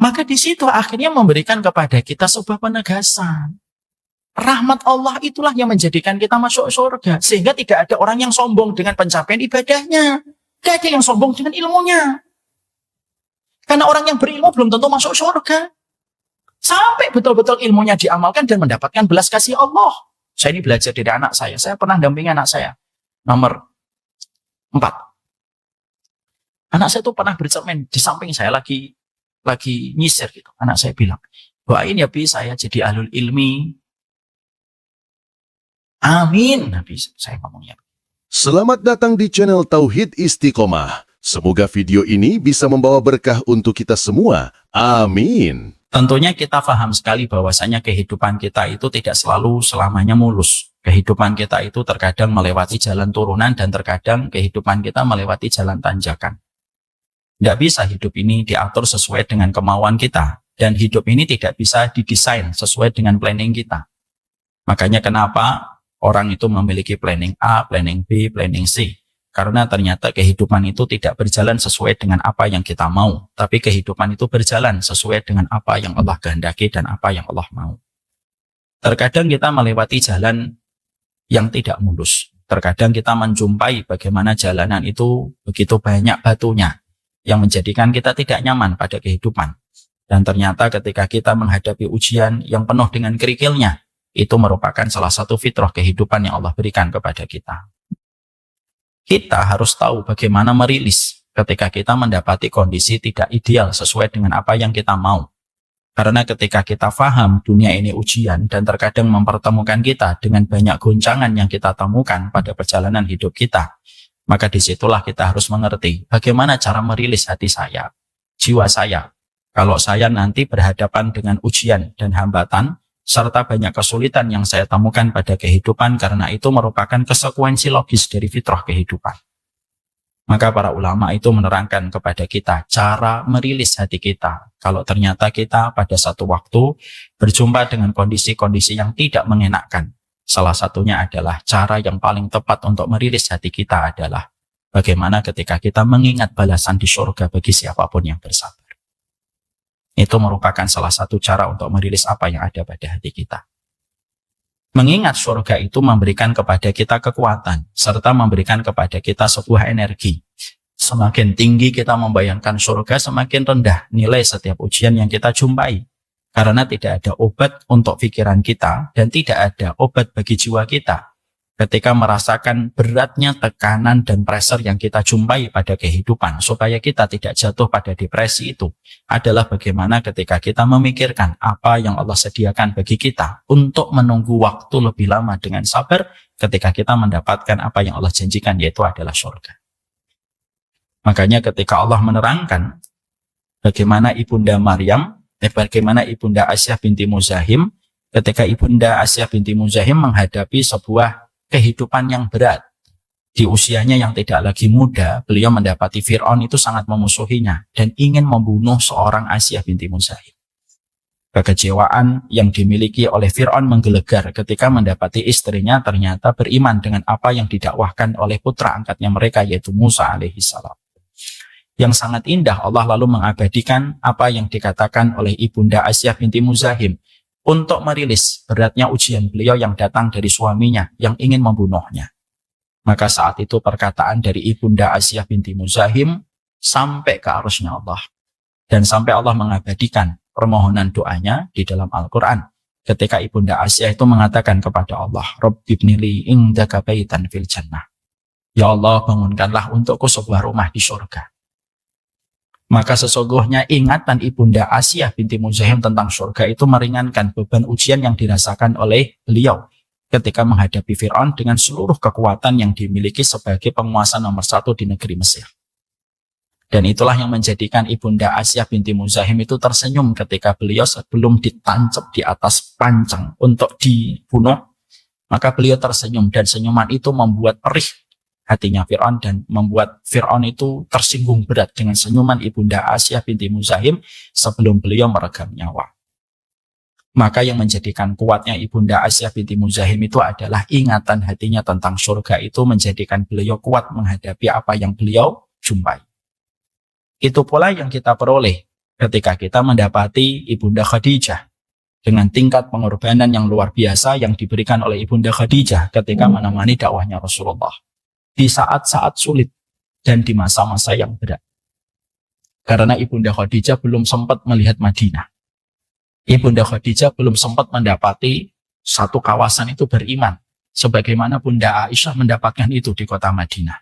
Maka di situ akhirnya memberikan kepada kita sebuah penegasan. Rahmat Allah itulah yang menjadikan kita masuk surga. Sehingga tidak ada orang yang sombong dengan pencapaian ibadahnya. Tidak ada yang sombong dengan ilmunya. Karena orang yang berilmu belum tentu masuk surga. Sampai betul-betul ilmunya diamalkan dan mendapatkan belas kasih Allah. Saya ini belajar dari anak saya. Saya pernah dampingi anak saya. Nomor 4. Anak saya itu pernah bercermin di samping saya lagi nyisir gitu. Anak saya bilang, doain ya Bi saya jadi ahlul ilmi. Amin. Nabi saya ngomongnya. Selamat datang di channel Tauhid Istiqomah. Semoga video ini bisa membawa berkah untuk kita semua. Amin. Tentunya kita paham sekali bahwasanya kehidupan kita itu tidak selalu selamanya mulus. Kehidupan kita itu terkadang melewati jalan turunan dan terkadang kehidupan kita melewati jalan tanjakan. Tidak bisa hidup ini diatur sesuai dengan kemauan kita. Dan hidup ini tidak bisa didesain sesuai dengan planning kita. Makanya kenapa orang itu memiliki planning A, planning B, planning C. Karena ternyata kehidupan itu tidak berjalan sesuai dengan apa yang kita mau. Tapi kehidupan itu berjalan sesuai dengan apa yang Allah kehendaki dan apa yang Allah mau. Terkadang kita melewati jalan yang tidak mulus. Terkadang kita menjumpai bagaimana jalanan itu begitu banyak batunya. Yang menjadikan kita tidak nyaman pada kehidupan. Dan ternyata ketika kita menghadapi ujian yang penuh dengan kerikilnya, itu merupakan salah satu fitrah kehidupan yang Allah berikan kepada kita. Kita harus tahu bagaimana merilis ketika kita mendapati kondisi tidak ideal sesuai dengan apa yang kita mau. Karena ketika kita paham dunia ini ujian dan terkadang mempertemukan kita dengan banyak goncangan yang kita temukan pada perjalanan hidup kita, maka disitulah kita harus mengerti bagaimana cara merilis hati saya, jiwa saya. Kalau saya nanti berhadapan dengan ujian dan hambatan, serta banyak kesulitan yang saya temukan pada kehidupan karena itu merupakan konsekuensi logis dari fitrah kehidupan. Maka para ulama itu menerangkan kepada kita cara merilis hati kita. Kalau ternyata kita pada satu waktu berjumpa dengan kondisi-kondisi yang tidak mengenakkan. Salah satunya adalah cara yang paling tepat untuk merilis hati kita adalah bagaimana ketika kita mengingat balasan di surga bagi siapapun yang bersabar. Itu merupakan salah satu cara untuk merilis apa yang ada pada hati kita. Mengingat surga itu memberikan kepada kita kekuatan, serta memberikan kepada kita sebuah energi. Semakin tinggi kita membayangkan surga, semakin rendah nilai setiap ujian yang kita jumpai. Karena tidak ada obat untuk pikiran kita, dan tidak ada obat bagi jiwa kita. Ketika merasakan beratnya tekanan dan pressure yang kita jumpai pada kehidupan, supaya kita tidak jatuh pada depresi itu, adalah bagaimana ketika kita memikirkan apa yang Allah sediakan bagi kita untuk menunggu waktu lebih lama dengan sabar ketika kita mendapatkan apa yang Allah janjikan, yaitu adalah surga. Makanya ketika Allah menerangkan bagaimana Ibunda Maryam, bagaimana Ibunda Asyah binti Muzahim, ketika Ibunda Asyah binti Muzahim menghadapi sebuah kehidupan yang berat. Di usianya yang tidak lagi muda, beliau mendapati Fir'aun itu sangat memusuhinya dan ingin membunuh seorang Asyah binti Muzahim. Kekecewaan yang dimiliki oleh Fir'aun menggelegar ketika mendapati istrinya ternyata beriman dengan apa yang didakwahkan oleh putra angkatnya mereka, yaitu Musa alaihissalam. Yang sangat indah, Allah lalu mengabadikan apa yang dikatakan oleh Ibunda Asyah binti Muzahim untuk merilis beratnya ujian beliau yang datang dari suaminya yang ingin membunuhnya. Maka saat itu perkataan dari Ibunda Asyah binti Muzahim sampai ke arusnya Allah. Dan sampai Allah mengabadikan permohonan doanya di dalam Al-Quran. Ketika Ibunda Asyah itu mengatakan kepada Allah, Rabbibnili indaka baitan fil jannah. Ya Allah, bangunkanlah untukku sebuah rumah di surga. Maka sesungguhnya ingatan Ibunda Asyah binti Muzahim tentang surga itu meringankan beban ujian yang dirasakan oleh beliau ketika menghadapi Fir'aun dengan seluruh kekuatan yang dimiliki sebagai penguasa nomor 1 di negeri Mesir. Dan itulah yang menjadikan Ibunda Asyah binti Muzahim itu tersenyum ketika beliau sebelum ditancap di atas pancang untuk dibunuh. Maka beliau tersenyum dan senyuman itu membuat perih hatinya Fir'aun dan membuat Fir'aun itu tersinggung berat dengan senyuman Ibunda Asyah binti Muzahim sebelum beliau meregang nyawa. Maka yang menjadikan kuatnya Ibunda Asyah binti Muzahim itu adalah ingatan hatinya tentang surga itu menjadikan beliau kuat menghadapi apa yang beliau jumpai. Itu pula yang kita peroleh ketika kita mendapati Ibunda Khadijah dengan tingkat pengorbanan yang luar biasa yang diberikan oleh Ibunda Khadijah ketika menemani dakwahnya Rasulullah di saat-saat sulit dan di masa-masa yang berat. Karena Ibunda Khadijah belum sempat melihat Madinah. Ibunda Khadijah belum sempat mendapati satu kawasan itu beriman, sebagaimana Bunda Aisyah mendapatkan itu di kota Madinah.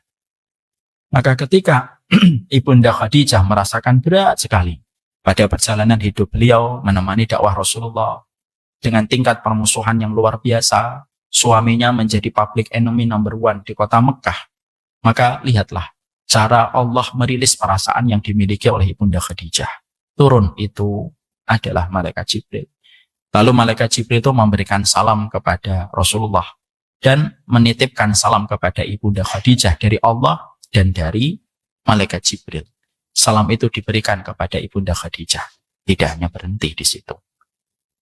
Maka ketika Ibunda Khadijah merasakan berat sekali pada perjalanan hidup beliau menemani dakwah Rasulullah dengan tingkat permusuhan yang luar biasa, suaminya menjadi public enemy number 1 di kota Mekah, maka lihatlah cara Allah merilis perasaan yang dimiliki oleh Ibunda Khadijah. Turun itu adalah malaikat Jibril. Lalu malaikat Jibril itu memberikan salam kepada Rasulullah dan menitipkan salam kepada Ibunda Khadijah dari Allah dan dari malaikat Jibril. Salam itu diberikan kepada Ibunda Khadijah. Tidak hanya berhenti di situ.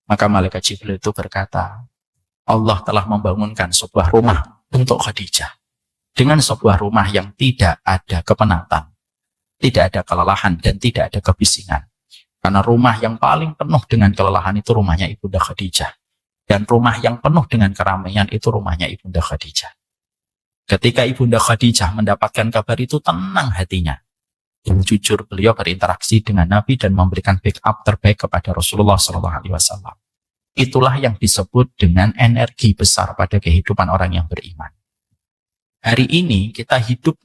Maka malaikat Jibril itu berkata, Allah telah membangunkan sebuah rumah untuk Khadijah. Dengan sebuah rumah yang tidak ada kepenatan, tidak ada kelelahan, dan tidak ada kebisingan. Karena rumah yang paling penuh dengan kelelahan itu rumahnya Ibunda Khadijah. Dan rumah yang penuh dengan keramaian itu rumahnya Ibunda Khadijah. Ketika Ibunda Khadijah mendapatkan kabar itu, tenang hatinya. Dan jujur beliau berinteraksi dengan Nabi dan memberikan backup terbaik kepada Rasulullah SAW. Itulah yang disebut dengan energi besar pada kehidupan orang yang beriman. Hari ini kita hidup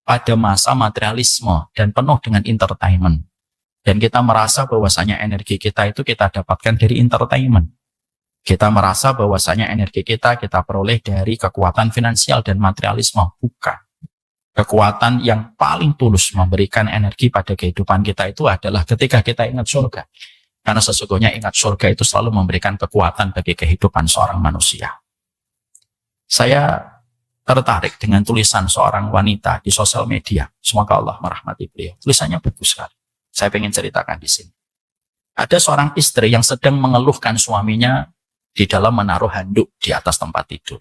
pada masa materialisme dan penuh dengan entertainment. Dan kita merasa bahwasanya energi kita itu kita dapatkan dari entertainment. Kita merasa bahwasanya energi kita peroleh dari kekuatan finansial dan materialisme. Bukan. Kekuatan yang paling tulus memberikan energi pada kehidupan kita itu adalah ketika kita ingat surga. Karena sesungguhnya ingat surga itu selalu memberikan kekuatan bagi kehidupan seorang manusia. Saya tertarik dengan tulisan seorang wanita di sosial media. Semoga Allah merahmati beliau. Tulisannya bagus sekali. Saya ingin ceritakan di sini. Ada seorang istri yang sedang mengeluhkan suaminya di dalam menaruh handuk di atas tempat tidur.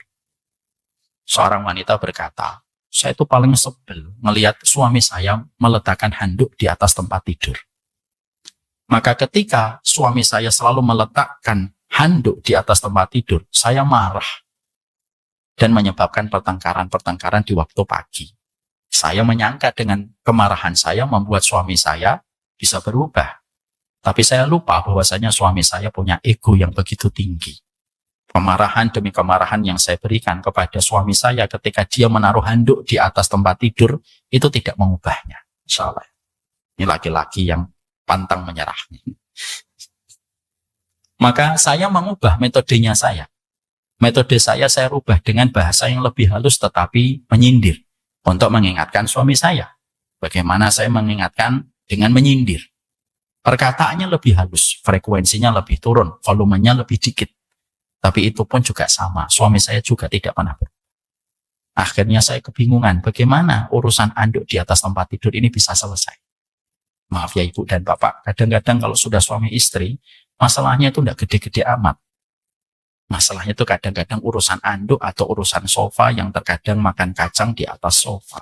Seorang wanita berkata, saya itu paling sebel melihat suami saya meletakkan handuk di atas tempat tidur. Maka ketika suami saya selalu meletakkan handuk di atas tempat tidur, saya marah dan menyebabkan pertengkaran-pertengkaran di waktu pagi. Saya menyangka dengan kemarahan saya membuat suami saya bisa berubah. Tapi saya lupa bahwasanya suami saya punya ego yang begitu tinggi. Kemarahan demi kemarahan yang saya berikan kepada suami saya ketika dia menaruh handuk di atas tempat tidur, itu tidak mengubahnya. Insya Allah. Ini laki-laki yang pantang menyerah. Maka saya mengubah metodenya saya. Metode saya rubah dengan bahasa yang lebih halus tetapi menyindir. Untuk mengingatkan suami saya. Bagaimana saya mengingatkan dengan menyindir. Perkataannya lebih halus, frekuensinya lebih turun, volumenya lebih dikit. Tapi itu pun juga sama, suami saya juga tidak pernah berubah. Akhirnya saya kebingungan, bagaimana urusan anduk di atas tempat tidur ini bisa selesai. Maaf ya ibu dan bapak, kadang-kadang kalau sudah suami istri, masalahnya itu tidak gede-gede amat. Masalahnya itu kadang-kadang urusan anduk atau urusan sofa yang terkadang makan kacang di atas sofa.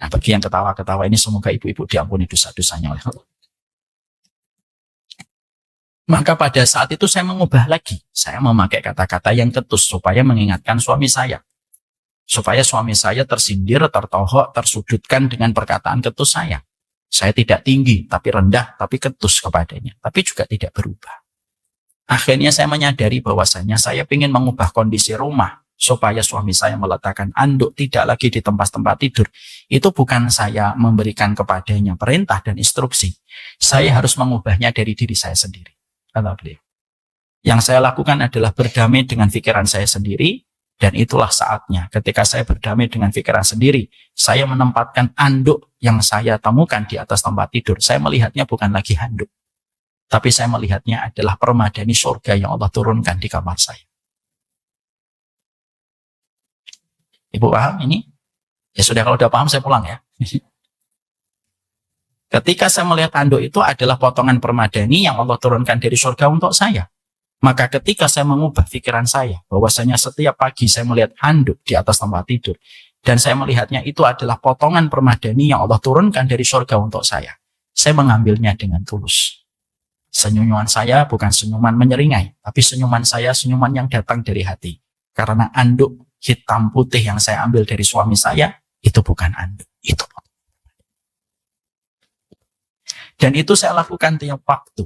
Nah bagi yang ketawa-ketawa ini semoga ibu-ibu diampuni dosa-dosanya oleh Allah. Maka pada saat itu saya mengubah lagi. Saya memakai kata-kata yang ketus supaya mengingatkan suami saya. Supaya suami saya tersindir, tertohok, tersudutkan dengan perkataan ketus saya. Saya tidak tinggi, tapi rendah, tapi ketus kepadanya. Tapi juga tidak berubah. Akhirnya saya menyadari bahwasanya saya ingin mengubah kondisi rumah supaya suami saya meletakkan anduk tidak lagi di tempat-tempat tidur. Itu bukan saya memberikan kepadanya perintah dan instruksi. Saya harus mengubahnya dari diri saya sendiri. Kata beliau. Yang saya lakukan adalah berdamai dengan pikiran saya sendiri, dan itulah saatnya ketika saya berdamai dengan pikiran sendiri, saya menempatkan anduk yang saya temukan di atas tempat tidur. Saya melihatnya bukan lagi handuk, tapi saya melihatnya adalah permadani surga yang Allah turunkan di kamar saya. Ibu paham ini? Ya sudah, kalau udah paham saya pulang ya. Ketika saya melihat handuk itu adalah potongan permadani yang Allah turunkan dari surga untuk saya. Maka ketika saya mengubah pikiran saya, bahwasanya setiap pagi saya melihat handuk di atas tempat tidur, dan saya melihatnya itu adalah potongan permadani yang Allah turunkan dari surga untuk saya. Saya mengambilnya dengan tulus. Senyuman saya bukan senyuman menyeringai, tapi senyuman saya senyuman yang datang dari hati. Karena anduk hitam putih yang saya ambil dari suami saya, itu bukan anduk, itu. Dan itu saya lakukan tiap waktu.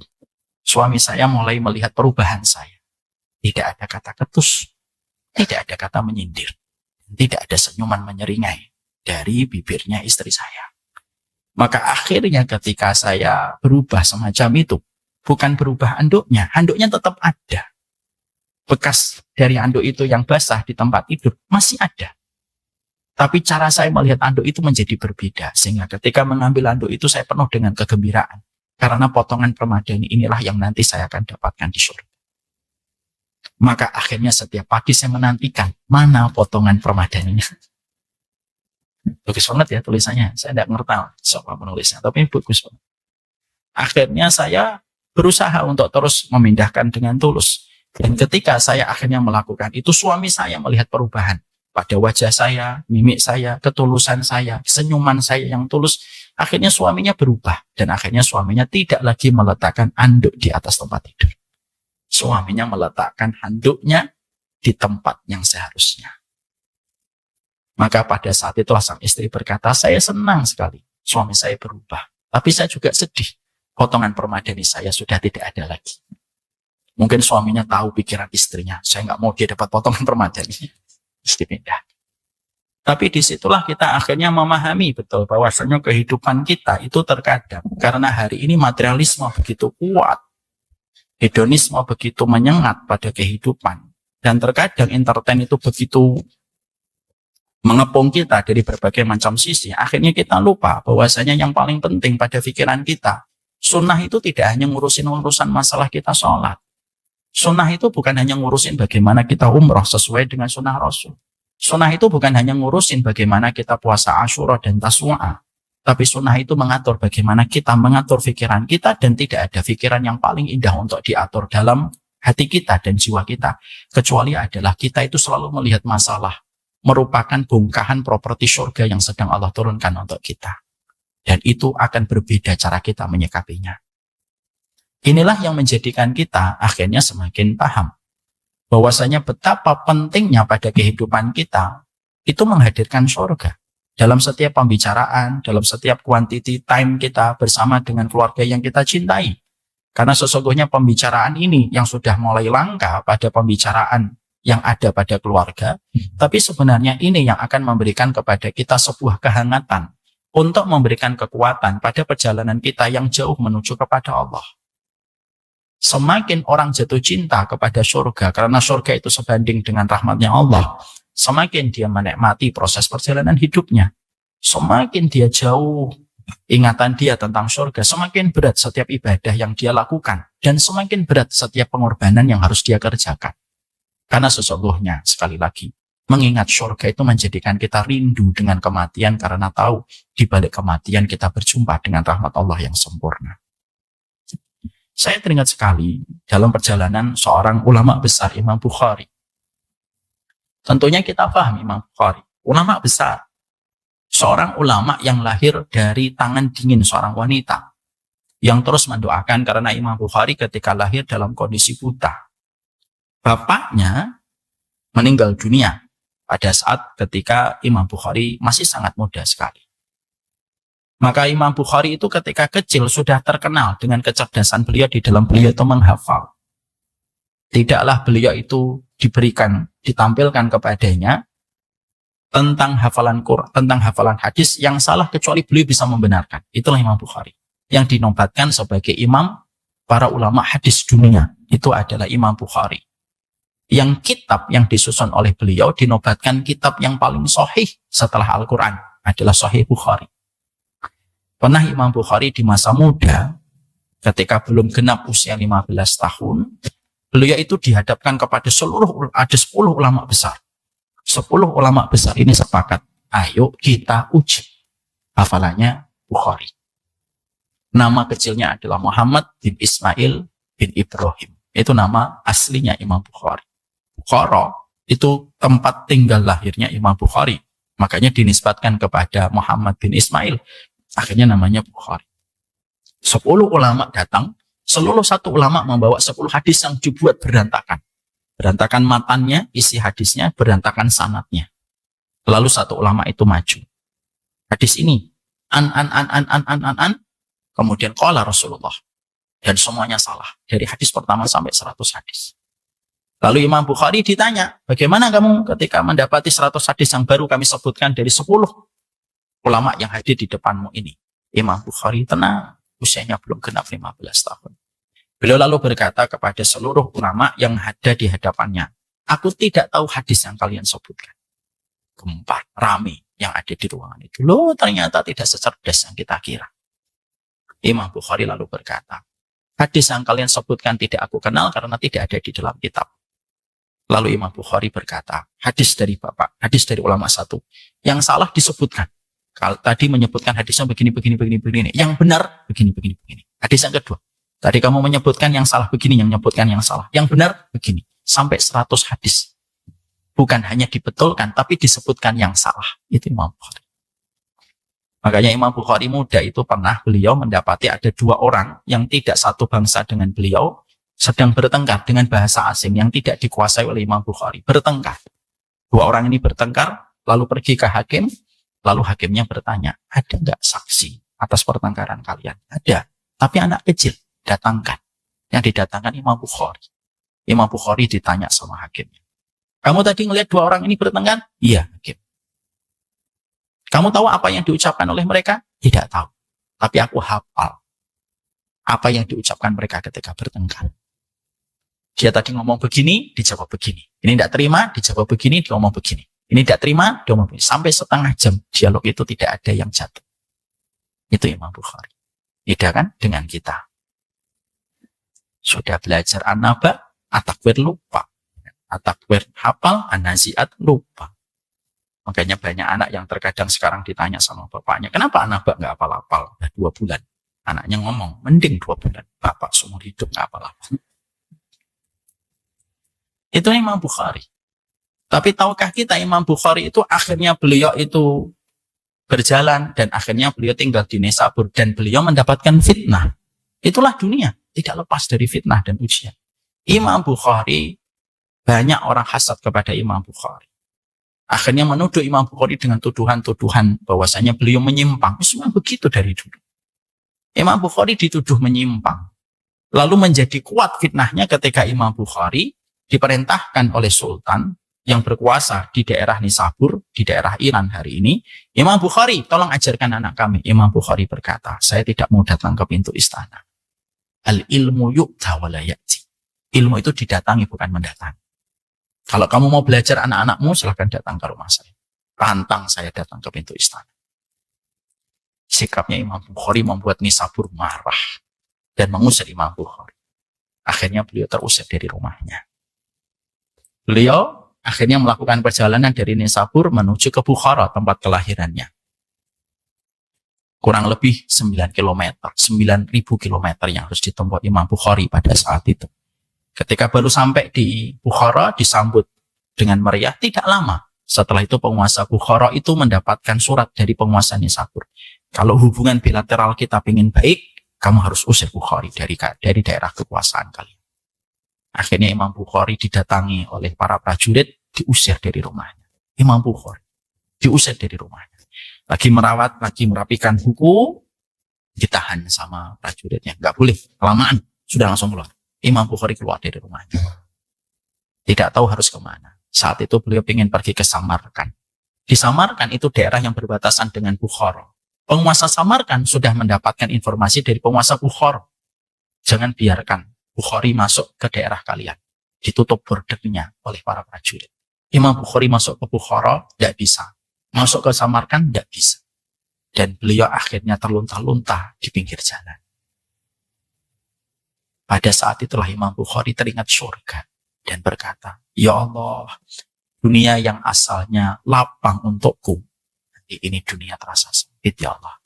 Suami saya mulai melihat perubahan saya. Tidak ada kata ketus, tidak ada kata menyindir, tidak ada senyuman menyeringai dari bibirnya istri saya. Maka akhirnya ketika saya berubah semacam itu, bukan berubah anduknya, handuknya tetap ada. Bekas dari anduk itu yang basah di tempat tidur masih ada. Tapi cara saya melihat anduk itu menjadi berbeda. Sehingga ketika mengambil anduk itu saya penuh dengan kegembiraan. Karena potongan permadani inilah yang nanti saya akan dapatkan di surga. Maka akhirnya setiap pagi saya menantikan mana potongan permadaninya. Bagus banget ya tulisannya. Saya tidak ngerti siapa penulisnya, tapi bagus banget. Akhirnya saya berusaha untuk terus memindahkan dengan tulus. Dan ketika saya akhirnya melakukan itu, suami saya melihat perubahan pada wajah saya, mimik saya, ketulusan saya, senyuman saya yang tulus. Akhirnya suaminya berubah. Dan akhirnya suaminya tidak lagi meletakkan anduk di atas tempat tidur. Suaminya meletakkan handuknya di tempat yang seharusnya. Maka pada saat itulah sang istri berkata, saya senang sekali suami saya berubah. Tapi saya juga sedih. Potongan permadani saya sudah tidak ada lagi. Mungkin suaminya tahu pikiran istrinya. Saya nggak mau dia dapat potongan permadani. Terus dipindah. Tapi disitulah kita akhirnya memahami betul bahwasanya kehidupan kita itu terkadang. Karena hari ini materialisme begitu kuat. Hedonisme begitu menyengat pada kehidupan. Dan terkadang entertain itu begitu mengepung kita dari berbagai macam sisi. Akhirnya kita lupa bahwasanya yang paling penting pada pikiran kita. Sunnah itu tidak hanya ngurusin urusan masalah kita sholat. Sunnah itu bukan hanya ngurusin bagaimana kita umroh sesuai dengan sunnah Rasul. Sunnah itu bukan hanya ngurusin bagaimana kita puasa Asyura dan Tasu'a. Tapi sunnah itu mengatur bagaimana kita mengatur pikiran kita dan tidak ada pikiran yang paling indah untuk diatur dalam hati kita dan jiwa kita. Kecuali adalah kita itu selalu melihat masalah merupakan bongkahan properti surga yang sedang Allah turunkan untuk kita. Dan itu akan berbeda cara kita menyikapinya. Inilah yang menjadikan kita akhirnya semakin paham bahwasanya betapa pentingnya pada kehidupan kita itu menghadirkan surga. Dalam setiap pembicaraan, dalam setiap quantity time kita bersama dengan keluarga yang kita cintai. Karena sesungguhnya pembicaraan ini yang sudah mulai langka pada pembicaraan yang ada pada keluarga, tapi sebenarnya ini yang akan memberikan kepada kita sebuah kehangatan untuk memberikan kekuatan pada perjalanan kita yang jauh menuju kepada Allah. Semakin orang jatuh cinta kepada surga, karena surga itu sebanding dengan rahmatnya Allah, semakin dia menikmati proses perjalanan hidupnya. Semakin dia jauh ingatan dia tentang surga, semakin berat setiap ibadah yang dia lakukan. Dan semakin berat setiap pengorbanan yang harus dia kerjakan. Karena sesungguhnya, sekali lagi, mengingat surga itu menjadikan kita rindu dengan kematian karena tahu di balik kematian kita berjumpa dengan rahmat Allah yang sempurna. Saya teringat sekali dalam perjalanan seorang ulama besar, Imam Bukhari. Tentunya kita paham Imam Bukhari, ulama besar. Seorang ulama yang lahir dari tangan dingin seorang wanita. Yang terus mendoakan karena Imam Bukhari ketika lahir dalam kondisi buta. Bapaknya meninggal dunia pada saat ketika Imam Bukhari masih sangat muda sekali. Maka Imam Bukhari itu ketika kecil sudah terkenal dengan kecerdasan beliau di dalam beliau itu menghafal. Tidaklah beliau itu ditampilkan kepadanya tentang hafalan Quran, tentang hafalan hadis yang salah kecuali beliau bisa membenarkan. Itulah Imam Bukhari. Yang dinobatkan sebagai imam para ulama hadis dunia. Itu adalah Imam Bukhari. Yang kitab yang disusun oleh beliau dinobatkan kitab yang paling sahih setelah Al-Quran adalah Sahih Bukhari. Pernah Imam Bukhari di masa muda, ketika belum genap usia 15 tahun, beliau itu dihadapkan kepada ada 10 ulama besar. 10 ulama besar ini sepakat, ayo kita uji hafalannya Bukhari. Nama kecilnya adalah Muhammad bin Ismail bin Ibrahim. Itu nama aslinya Imam Bukhari. Bukhara itu tempat tinggal lahirnya Imam Bukhari. Makanya dinisbatkan kepada Muhammad bin Ismail. Akhirnya namanya Bukhari. 10 ulama datang, seluruh satu ulama membawa 10 hadis yang dibuat berantakan. Berantakan matannya, isi hadisnya, berantakan sanadnya. Lalu satu ulama itu maju. Hadis ini, kemudian qala Rasulullah. Dan semuanya salah. Dari hadis pertama sampai 100 hadis. Lalu Imam Bukhari ditanya, bagaimana kamu ketika mendapati 100 hadis yang baru kami sebutkan dari 10 ulama yang hadir di depanmu ini? Imam Bukhari tenang, usianya belum genap 15 tahun. Beliau lalu berkata kepada seluruh ulama yang ada di hadapannya, aku tidak tahu hadis yang kalian sebutkan. Gempar, rame yang ada di ruangan itu. Loh, ternyata tidak secerdas yang kita kira. Imam Bukhari lalu berkata, hadis yang kalian sebutkan tidak aku kenal karena tidak ada di dalam kitab. Lalu Imam Bukhari berkata, hadis dari Bapak, hadis dari ulama satu, yang salah disebutkan. Kalau tadi menyebutkan hadisnya begini. Yang benar begini. Hadis yang kedua, tadi kamu menyebutkan yang salah begini, yang menyebutkan yang salah. Yang benar begini. Sampai 100 hadis. Bukan hanya dibetulkan, tapi disebutkan yang salah. Itu Imam Bukhari. Makanya Imam Bukhari muda itu pernah beliau mendapati ada 2 orang yang tidak satu bangsa dengan beliau, sedang bertengkar dengan bahasa asing yang tidak dikuasai oleh Imam Bukhari. Bertengkar. 2 orang ini bertengkar, lalu pergi ke hakim, lalu hakimnya bertanya, ada nggak saksi atas pertengkaran kalian? Ada. Tapi anak kecil, datangkan. Yang didatangkan Imam Bukhari. Imam Bukhari ditanya sama hakimnya. Kamu tadi ngelihat 2 orang ini bertengkar? Iya, hakim. Kamu tahu apa yang diucapkan oleh mereka? Tidak tahu. Tapi aku hafal apa yang diucapkan mereka ketika bertengkar. Dia tadi ngomong begini, dijawab begini. Ini tidak terima, dijawab begini, dia ngomong begini. Ini tidak terima, dia ngomong begini. Sampai setengah jam dialog itu tidak ada yang jatuh. Itu Imam Bukhari. Beda kan dengan kita. Sudah belajar an-naba, at-takwir lupa. At-takwir hafal, an-naziat lupa. Makanya banyak anak yang terkadang sekarang ditanya sama bapaknya, kenapa an-naba nggak hafal-hafal? 2 bulan. Anaknya ngomong, mending 2 bulan. Bapak seumur hidup nggak hafal-hafal. Itu Imam Bukhari. Tapi tahukah kita Imam Bukhari itu akhirnya beliau itu berjalan dan akhirnya beliau tinggal di Nisabur dan beliau mendapatkan fitnah. Itulah dunia, tidak lepas dari fitnah dan ujian. Imam Bukhari, banyak orang hasad kepada Imam Bukhari. Akhirnya menuduh Imam Bukhari dengan tuduhan-tuduhan bahwasanya beliau menyimpang. Semua begitu dari dulu. Imam Bukhari dituduh menyimpang. Lalu menjadi kuat fitnahnya ketika Imam Bukhari diperintahkan oleh sultan yang berkuasa di daerah Nisabur, di daerah Iran hari ini. Imam Bukhari, tolong ajarkan anak kami. Imam Bukhari berkata, saya tidak mau datang ke pintu istana. Al-ilmu yu'ta wa la ya'ti. Ilmu itu didatangi, bukan mendatangi. Kalau kamu mau belajar anak-anakmu, silahkan datang ke rumah saya. Pantang saya datang ke pintu istana. Sikapnya Imam Bukhari membuat Nisabur marah dan mengusir Imam Bukhari. Akhirnya beliau terusir dari rumahnya. Beliau akhirnya melakukan perjalanan dari Nisabur menuju ke Bukhara, tempat kelahirannya. Kurang lebih 9 km, 9.000 km yang harus ditempuh Imam Bukhari pada saat itu. Ketika baru sampai di Bukhara, disambut dengan meriah, tidak lama. Setelah itu penguasa Bukhara itu mendapatkan surat dari penguasa Nisabur. Kalau hubungan bilateral kita ingin baik, kamu harus usir Bukhari dari daerah kekuasaan kalian. Akhirnya Imam Bukhari didatangi oleh para prajurit, diusir dari rumahnya. Imam Bukhari diusir dari rumahnya. Lagi merawat, lagi merapikan buku, ditahan sama prajuritnya. Nggak boleh, kelamaan. Sudah langsung keluar. Imam Bukhari keluar dari rumahnya. Tidak tahu harus kemana. Saat itu beliau ingin pergi ke Samarkand. Di Samarkand itu daerah yang berbatasan dengan Bukhara. Penguasa Samarkand sudah mendapatkan informasi dari penguasa Bukhara. Jangan biarkan Bukhari masuk ke daerah kalian. Ditutup bordernya oleh para prajurit. Imam Bukhari masuk ke Bukhara, tidak bisa. Masuk ke Samarkand, tidak bisa. Dan beliau akhirnya terlunta-lunta di pinggir jalan. Pada saat itulah Imam Bukhari teringat surga dan berkata, ya Allah, dunia yang asalnya lapang untukku, ini dunia terasa sempit ya Allah.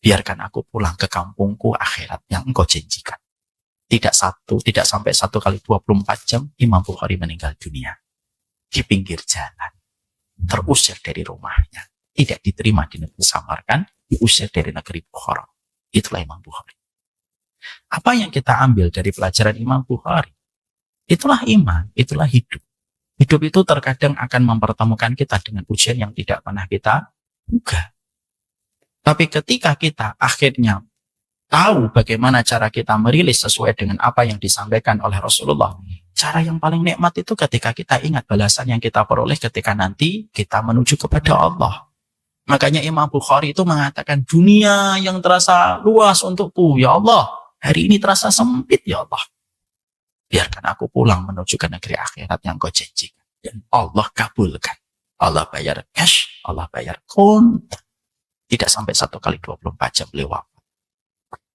Biarkan aku pulang ke kampungku akhirat yang engkau janjikan. Tidak sampai 1 kali 24 jam, Imam Bukhari meninggal dunia. Di pinggir jalan. Terusir dari rumahnya. Tidak diterima di negeri Samarkand, diusir dari negeri Bukhara. Itulah Imam Bukhari. Apa yang kita ambil dari pelajaran Imam Bukhari? Itulah iman, itulah hidup. Hidup itu terkadang akan mempertemukan kita dengan ujian yang tidak pernah kita duga. Tapi ketika kita akhirnya tahu bagaimana cara kita merilis sesuai dengan apa yang disampaikan oleh Rasulullah, cara yang paling nikmat itu ketika kita ingat balasan yang kita peroleh ketika nanti kita menuju kepada Allah. Makanya Imam Bukhari itu mengatakan, dunia yang terasa luas untukku, ya Allah, hari ini terasa sempit, ya Allah. Biarkan aku pulang menuju ke negeri akhirat yang kau janjikan. Dan Allah kabulkan. Allah bayar cash, Allah bayar kontan. Tidak sampai 1 kali 24 jam lewat.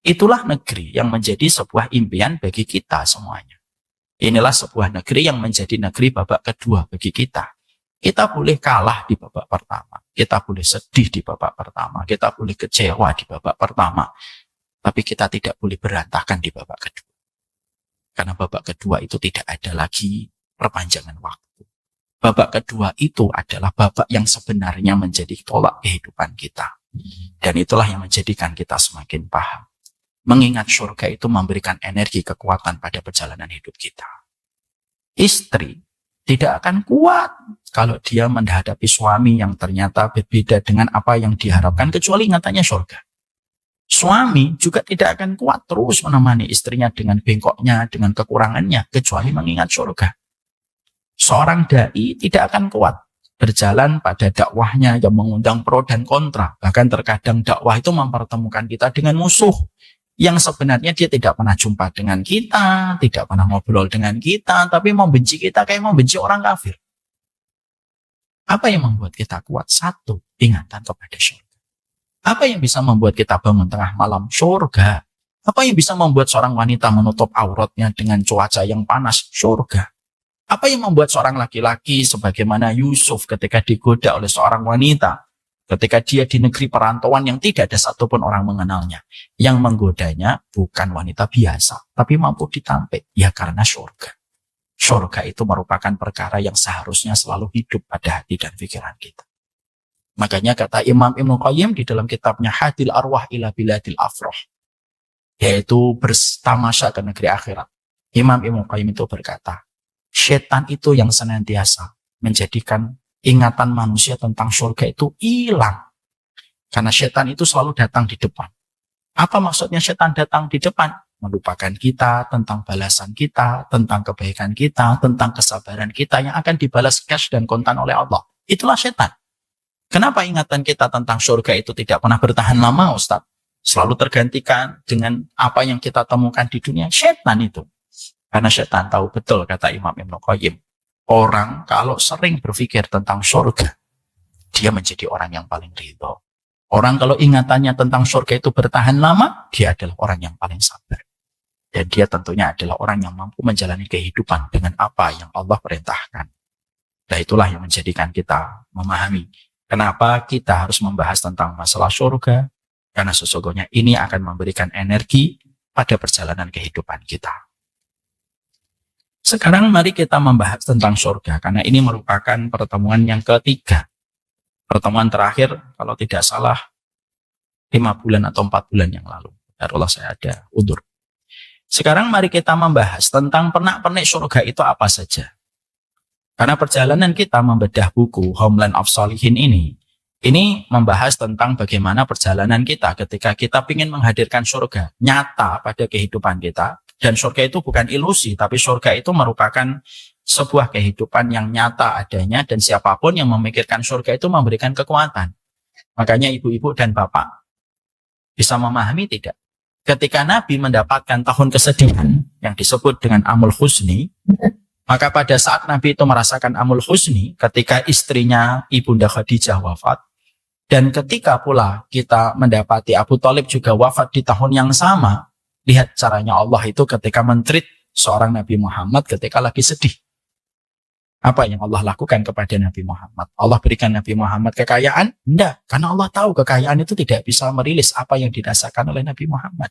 Itulah negeri yang menjadi sebuah impian bagi kita semuanya. Inilah sebuah negeri yang menjadi negeri babak kedua bagi kita. Kita boleh kalah di babak pertama. Kita boleh sedih di babak pertama. Kita boleh kecewa di babak pertama. Tapi kita tidak boleh berantakan di babak kedua. Karena babak kedua itu tidak ada lagi perpanjangan waktu. Babak kedua itu adalah babak yang sebenarnya menjadi tolak kehidupan kita. Dan itulah yang menjadikan kita semakin paham. Mengingat surga itu memberikan energi kekuatan pada perjalanan hidup kita. Istri tidak akan kuat kalau dia menghadapi suami yang ternyata berbeda dengan apa yang diharapkan kecuali ingatannya surga. Suami juga tidak akan kuat terus menemani istrinya dengan bengkoknya, dengan kekurangannya, kecuali mengingat surga. Seorang dai tidak akan kuat berjalan pada dakwahnya yang mengundang pro dan kontra. Bahkan terkadang dakwah itu mempertemukan kita dengan musuh yang sebenarnya dia tidak pernah jumpa dengan kita, tidak pernah ngobrol dengan kita, tapi membenci kita kayak membenci orang kafir. Apa yang membuat kita kuat? Satu, ingatan kepada surga. Apa yang bisa membuat kita bangun tengah malam? Surga. Apa yang bisa membuat seorang wanita menutup auratnya dengan cuaca yang panas? Surga. Apa yang membuat seorang laki-laki sebagaimana Yusuf ketika digoda oleh seorang wanita, ketika dia di negeri perantauan yang tidak ada satupun orang mengenalnya, yang menggodanya bukan wanita biasa, tapi mampu ditampik, ya karena surga. Surga itu merupakan perkara yang seharusnya selalu hidup pada hati dan pikiran kita. Makanya kata Imam Ibnu Qayyim di dalam kitabnya Hadil Arwah ila Biladil Afrah, yaitu bertamasya ke negeri akhirat. Imam Ibnu Qayyim itu berkata, setan itu yang senantiasa menjadikan ingatan manusia tentang surga itu hilang. Karena setan itu selalu datang di depan. Apa maksudnya setan datang di depan? Melupakan kita tentang balasan kita, tentang kebaikan kita, tentang kesabaran kita yang akan dibalas cash dan kontan oleh Allah. Itulah setan. Kenapa ingatan kita tentang surga itu tidak pernah bertahan lama, Ustaz? Selalu tergantikan dengan apa yang kita temukan di dunia. Setan itu. Karena setan tahu betul, kata Imam Ibnu Qayyim, orang kalau sering berpikir tentang surga, dia menjadi orang yang paling ridho. Orang kalau ingatannya tentang surga itu bertahan lama, dia adalah orang yang paling sabar. Dan dia tentunya adalah orang yang mampu menjalani kehidupan dengan apa yang Allah perintahkan. Nah itulah yang menjadikan kita memahami kenapa kita harus membahas tentang masalah surga. Karena sesungguhnya ini akan memberikan energi pada perjalanan kehidupan kita. Sekarang mari kita membahas tentang surga, karena ini merupakan pertemuan yang ketiga. Pertemuan terakhir, kalau tidak salah, 5 bulan atau 4 bulan yang lalu. Darulah saya ada udur. Sekarang mari kita membahas tentang pernak-pernik surga itu apa saja. Karena perjalanan kita membedah buku Homeland of Shalihin ini membahas tentang bagaimana perjalanan kita ketika kita ingin menghadirkan surga nyata pada kehidupan kita. Dan surga itu bukan ilusi, tapi surga itu merupakan sebuah kehidupan yang nyata adanya, dan siapapun yang memikirkan surga itu memberikan kekuatan. Makanya ibu-ibu dan bapak bisa memahami tidak? Ketika Nabi mendapatkan tahun kesedihan yang disebut dengan Amul Husni, maka pada saat Nabi itu merasakan Amul Husni ketika istrinya Ibunda Khadijah wafat, dan ketika pula kita mendapati Abu Thalib juga wafat di tahun yang sama. Lihat caranya Allah itu ketika mentreat seorang Nabi Muhammad ketika lagi sedih. Apa yang Allah lakukan kepada Nabi Muhammad? Allah berikan Nabi Muhammad kekayaan? Tidak, karena Allah tahu kekayaan itu tidak bisa merilis apa yang dirasakan oleh Nabi Muhammad.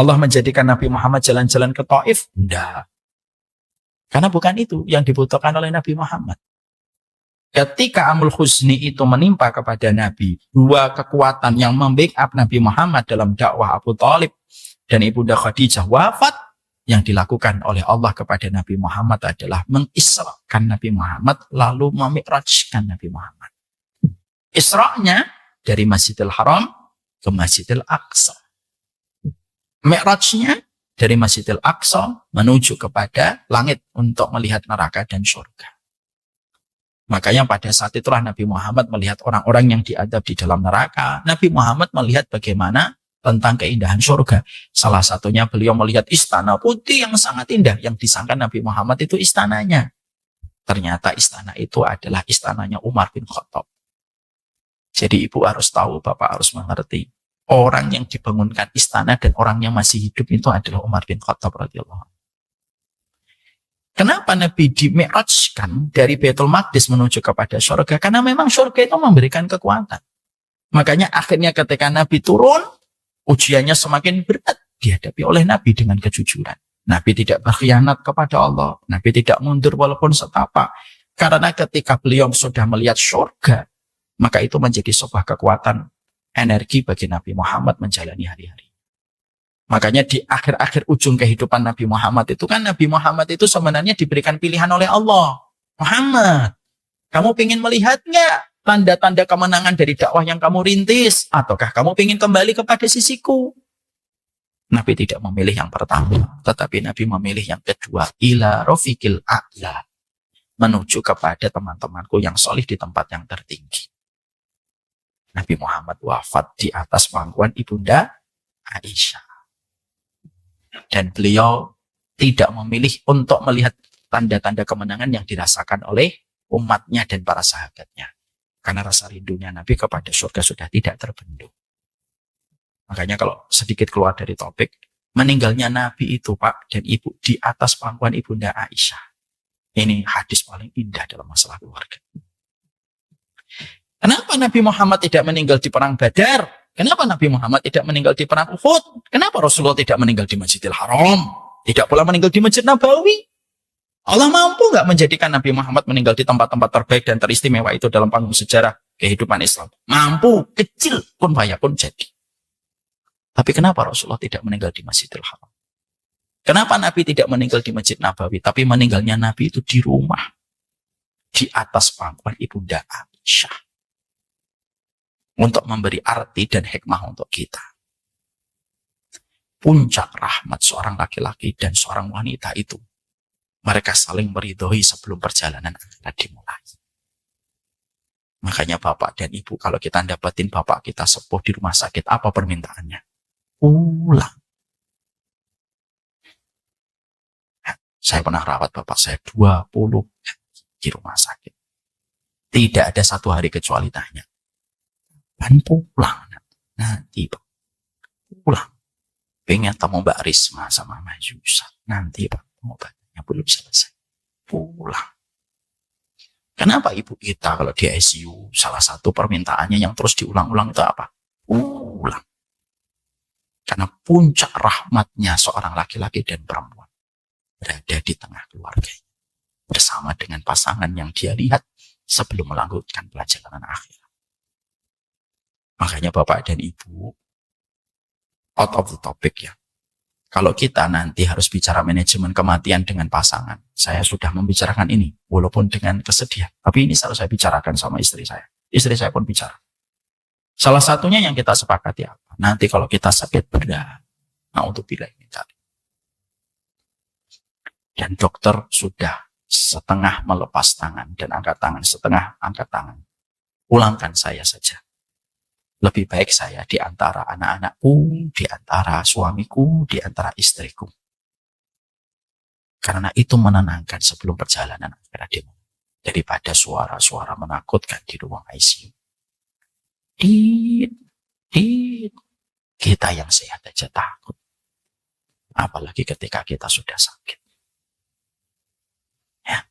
Allah menjadikan Nabi Muhammad jalan-jalan ke Taif? Tidak. Karena bukan itu yang dibutuhkan oleh Nabi Muhammad. Ketika Amul Husni itu menimpa kepada Nabi, dua kekuatan yang membackup Nabi Muhammad dalam dakwah Abu Thalib dan Ibunda Khadijah wafat, yang dilakukan oleh Allah kepada Nabi Muhammad adalah mengisrakan Nabi Muhammad lalu memi'rajkan Nabi Muhammad. Isra'nya dari Masjidil Haram ke Masjidil Aqsa. Mi'rajnya dari Masjidil Aqsa menuju kepada langit untuk melihat neraka dan surga. Makanya pada saat itulah Nabi Muhammad melihat orang-orang yang diadab di dalam neraka. Nabi Muhammad melihat bagaimana tentang keindahan surga. Salah satunya beliau melihat istana putih yang sangat indah. Yang disangka Nabi Muhammad itu istananya. Ternyata istana itu adalah istananya Umar bin Khattab. Jadi ibu harus tahu, bapak harus mengerti. Orang yang dibangunkan istana dan orang yang masih hidup itu adalah Umar bin Khattab radhiyallahu anhu. Kenapa Nabi di-mi'rajkan dari Baitul Maqdis menuju kepada surga? Karena memang surga itu memberikan kekuatan. Makanya akhirnya ketika Nabi turun, ujiannya semakin berat dihadapi oleh Nabi dengan kejujuran. Nabi tidak berkhianat kepada Allah. Nabi tidak mundur walaupun setapak. Karena ketika beliau sudah melihat surga, maka itu menjadi sebuah kekuatan energi bagi Nabi Muhammad menjalani hari-hari. Makanya di akhir-akhir ujung kehidupan Nabi Muhammad itu kan Nabi Muhammad itu sebenarnya diberikan pilihan oleh Allah. Muhammad, kamu ingin melihat nggak tanda-tanda kemenangan dari dakwah yang kamu rintis? Ataukah kamu ingin kembali kepada sisiku? Nabi tidak memilih yang pertama, tetapi Nabi memilih yang kedua. Ila rafiqil a'la. Menuju kepada teman-temanku yang solih di tempat yang tertinggi. Nabi Muhammad wafat di atas pangkuan Ibunda Aisyah. Dan beliau tidak memilih untuk melihat tanda-tanda kemenangan yang dirasakan oleh umatnya dan para sahabatnya. Karena rasa rindunya Nabi kepada surga sudah tidak terbendung. Makanya kalau sedikit keluar dari topik, meninggalnya Nabi itu Pak dan Ibu di atas pangkuan Ibunda Aisyah. Ini hadis paling indah dalam masalah keluarga. Kenapa Nabi Muhammad tidak meninggal di perang Badar? Kenapa Nabi Muhammad tidak meninggal di perang Uhud? Kenapa Rasulullah tidak meninggal di Masjidil Haram? Tidak pula meninggal di Masjid Nabawi? Allah mampu nggak menjadikan Nabi Muhammad meninggal di tempat-tempat terbaik dan teristimewa itu dalam panggung sejarah kehidupan Islam? Mampu, kecil pun fayakun jadi. Tapi kenapa Rasulullah tidak meninggal di Masjidil Haram? Kenapa Nabi tidak meninggal di Masjid Nabawi? Tapi meninggalnya Nabi itu di rumah. Di atas pangkuan Ibunda Aisyah. Untuk memberi arti dan hikmah untuk kita. Puncak rahmat seorang laki-laki dan seorang wanita itu, mereka saling meridhoi sebelum perjalanan akhirat dimulai. Makanya bapak dan ibu, kalau kita dapatin bapak kita sepuh di rumah sakit, apa permintaannya? Pulang. Saya pernah rawat bapak saya 20 di rumah sakit. Tidak ada satu hari kecuali tanya. Dan pulang. Nanti Pak. Pulang. Pengen temu Mbak Risma sama Mbak Yusa. Nanti Pak. Pengobatan belum selesai. Pulang. Kenapa ibu kita kalau di ICU salah satu permintaannya yang terus diulang-ulang itu apa? Pulang. Karena puncak rahmatnya seorang laki-laki dan perempuan berada di tengah keluarganya bersama dengan pasangan yang dia lihat sebelum melanjutkan pelajaran akhir. Makanya Bapak dan Ibu, out of the topic ya. Kalau kita nanti harus bicara manajemen kematian dengan pasangan, saya sudah membicarakan ini, walaupun dengan kesedihan. Tapi ini selalu saya bicarakan sama istri saya. Istri saya pun bicara. Salah satunya yang kita sepakati apa? Nanti kalau kita sakit berat, nah untuk bila ini tadi. Dan dokter sudah setengah melepas tangan dan angkat tangan, setengah angkat tangan. Pulangkan saya saja. Lebih baik saya di antara anak-anakku, di antara suamiku, di antara istriku. Karena itu menenangkan sebelum perjalanan akhirat dimulai. Daripada suara-suara menakutkan di ruang ICU. Kita yang sehat aja takut. Apalagi ketika kita sudah sakit. Ya,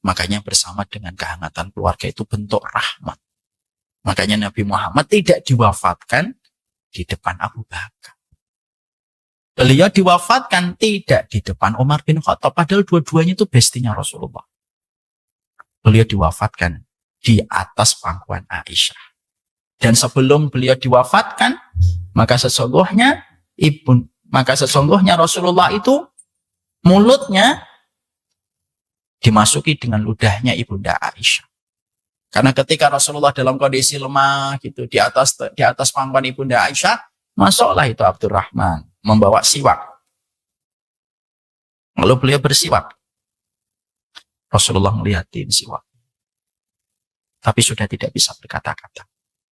makanya bersama dengan kehangatan keluarga itu bentuk rahmat. Makanya Nabi Muhammad tidak diwafatkan di depan Abu Bakar. Beliau diwafatkan tidak di depan Umar bin Khattab. Padahal dua-duanya itu bestinya Rasulullah. Beliau diwafatkan di atas pangkuan Aisyah. Dan sebelum beliau diwafatkan, maka sesungguhnya Rasulullah itu mulutnya dimasuki dengan ludahnya ibunda Aisyah. Karena ketika Rasulullah dalam kondisi lemah gitu di atas pangkuan ibunda Aisyah, masuklah itu Abdurrahman membawa siwak. Lalu beliau bersiwak. Rasulullah melihatin siwak. Tapi sudah tidak bisa berkata-kata.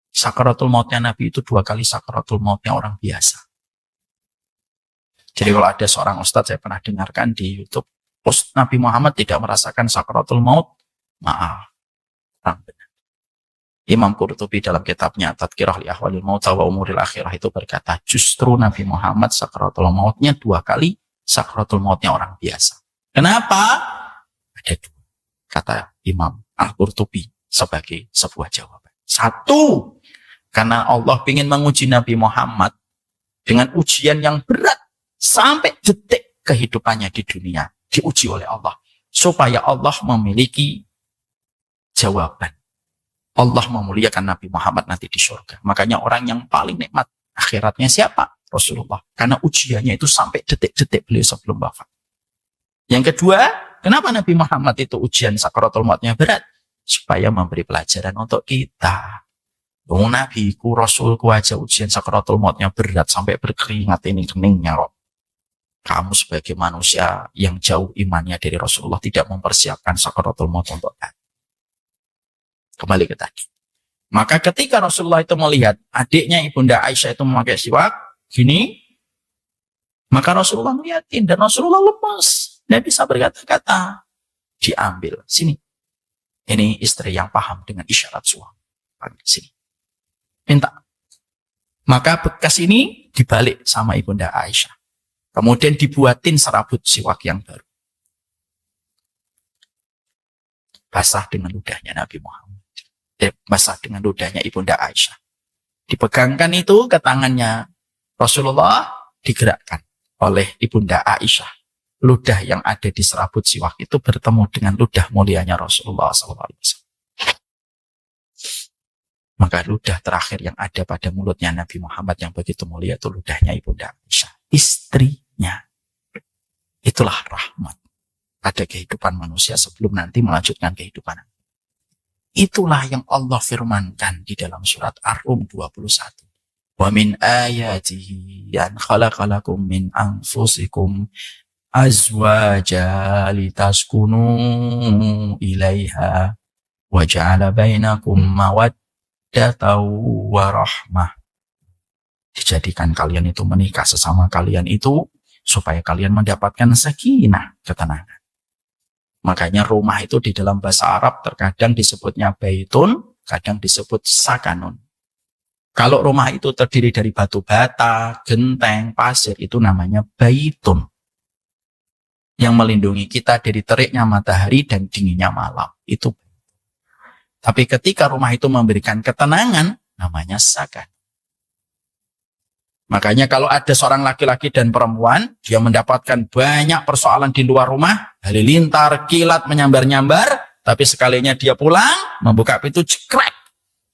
Sakaratul mautnya Nabi itu 2 kali sakaratul mautnya orang biasa. Jadi kalau ada seorang ustadz, saya pernah dengarkan di YouTube, Nabi Muhammad tidak merasakan sakaratul maut. Maaf. Benar. Imam Qurtubi dalam kitabnya Tadhkirah li Ahwalil Maut wa Umuril Akhirah itu berkata, justru Nabi Muhammad sakaratul mautnya 2 kali sakaratul mautnya orang biasa. Kenapa? Ada 2. Kata Imam Al-Qurtubi sebagai sebuah jawaban. 1, karena Allah ingin menguji Nabi Muhammad dengan ujian yang berat sampai detik kehidupannya di dunia, diuji oleh Allah supaya Allah memiliki jawaban. Allah memuliakan Nabi Muhammad nanti di surga. Makanya orang yang paling nikmat akhiratnya siapa? Rasulullah. Karena ujiannya itu sampai detik-detik beliau sebelum wafat. Yang kedua, kenapa Nabi Muhammad itu ujian sakaratul mautnya berat? Supaya memberi pelajaran untuk kita. Nabiku, Rasulku aja ujian sakaratul mautnya berat sampai berkeringat ini keningnya kok. Kamu sebagai manusia yang jauh imannya dari Rasulullah tidak mempersiapkan sakaratul maut untuk kita. Kembali ke tadi. Maka ketika Rasulullah itu melihat adiknya ibunda Aisyah itu memakai siwak, gini, maka Rasulullah melihatin dan Rasulullah lemas. Dia bisa berkata-kata. Diambil. Sini. Ini istri yang paham dengan isyarat suami. Panggil sini. Minta. Maka bekas ini dibalik sama ibunda Aisyah. Kemudian dibuatin serabut siwak yang baru. Basah dengan ludahnya Nabi Muhammad. Basah dengan ludahnya ibunda Aisyah. Dipegangkan itu ke tangannya Rasulullah, digerakkan oleh ibunda Aisyah. Ludah yang ada di serabut siwak itu bertemu dengan ludah mulianya Rasulullah SAW. Maka ludah terakhir yang ada pada mulutnya Nabi Muhammad yang begitu mulia itu ludahnya ibunda Aisyah, istrinya. Itulah rahmat pada kehidupan manusia sebelum nanti melanjutkan kehidupan. Itulah yang Allah firmankan di dalam surat Ar-Rum 21. Wa min ayatihi an khalaqalakum min anfusikum azwaja litaskunu ilaiha wa ja'ala bainakum mawaddatan wa rahmah. Dijadikan kalian itu menikah sesama kalian itu supaya kalian mendapatkan sakinah, ketenangan. Makanya rumah itu di dalam bahasa Arab terkadang disebutnya baitun, kadang disebut sakanun. Kalau rumah itu terdiri dari batu bata, genteng, pasir, itu namanya baitun. Yang melindungi kita dari teriknya matahari dan dinginnya malam. Itu. Tapi ketika rumah itu memberikan ketenangan, namanya sakan. Makanya kalau ada seorang laki-laki dan perempuan, dia mendapatkan banyak persoalan di luar rumah, halilintar, kilat, menyambar-nyambar, tapi sekalinya dia pulang, membuka pintu, jekrek.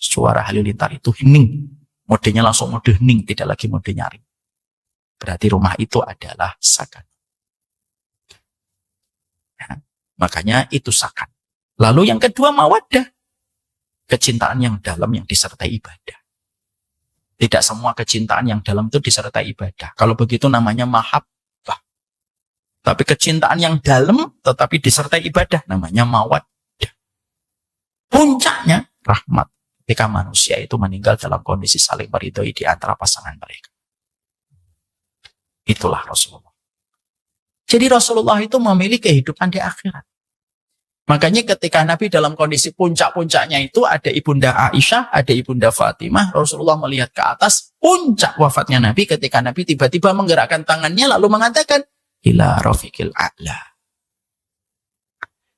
Suara halilintar itu hening. Modenya langsung mode hening, tidak lagi mode nyari. Berarti rumah itu adalah sakan. Ya, makanya itu sakan. Lalu yang kedua mawaddah. Kecintaan yang dalam yang disertai ibadah. Tidak semua kecintaan yang dalam itu disertai ibadah. Kalau begitu namanya mahabbah. Tapi kecintaan yang dalam tetapi disertai ibadah namanya mawaddah. Puncaknya rahmat. Ketika manusia itu meninggal dalam kondisi saling meridhoi di antara pasangan mereka. Itulah Rasulullah. Jadi Rasulullah itu memilih kehidupan di akhirat. Makanya ketika Nabi dalam kondisi puncak-puncaknya itu ada ibunda Aisyah, ada ibunda Fatimah, Rasulullah melihat ke atas puncak wafatnya Nabi ketika Nabi tiba-tiba menggerakkan tangannya lalu mengatakan ila rafiqil a'la.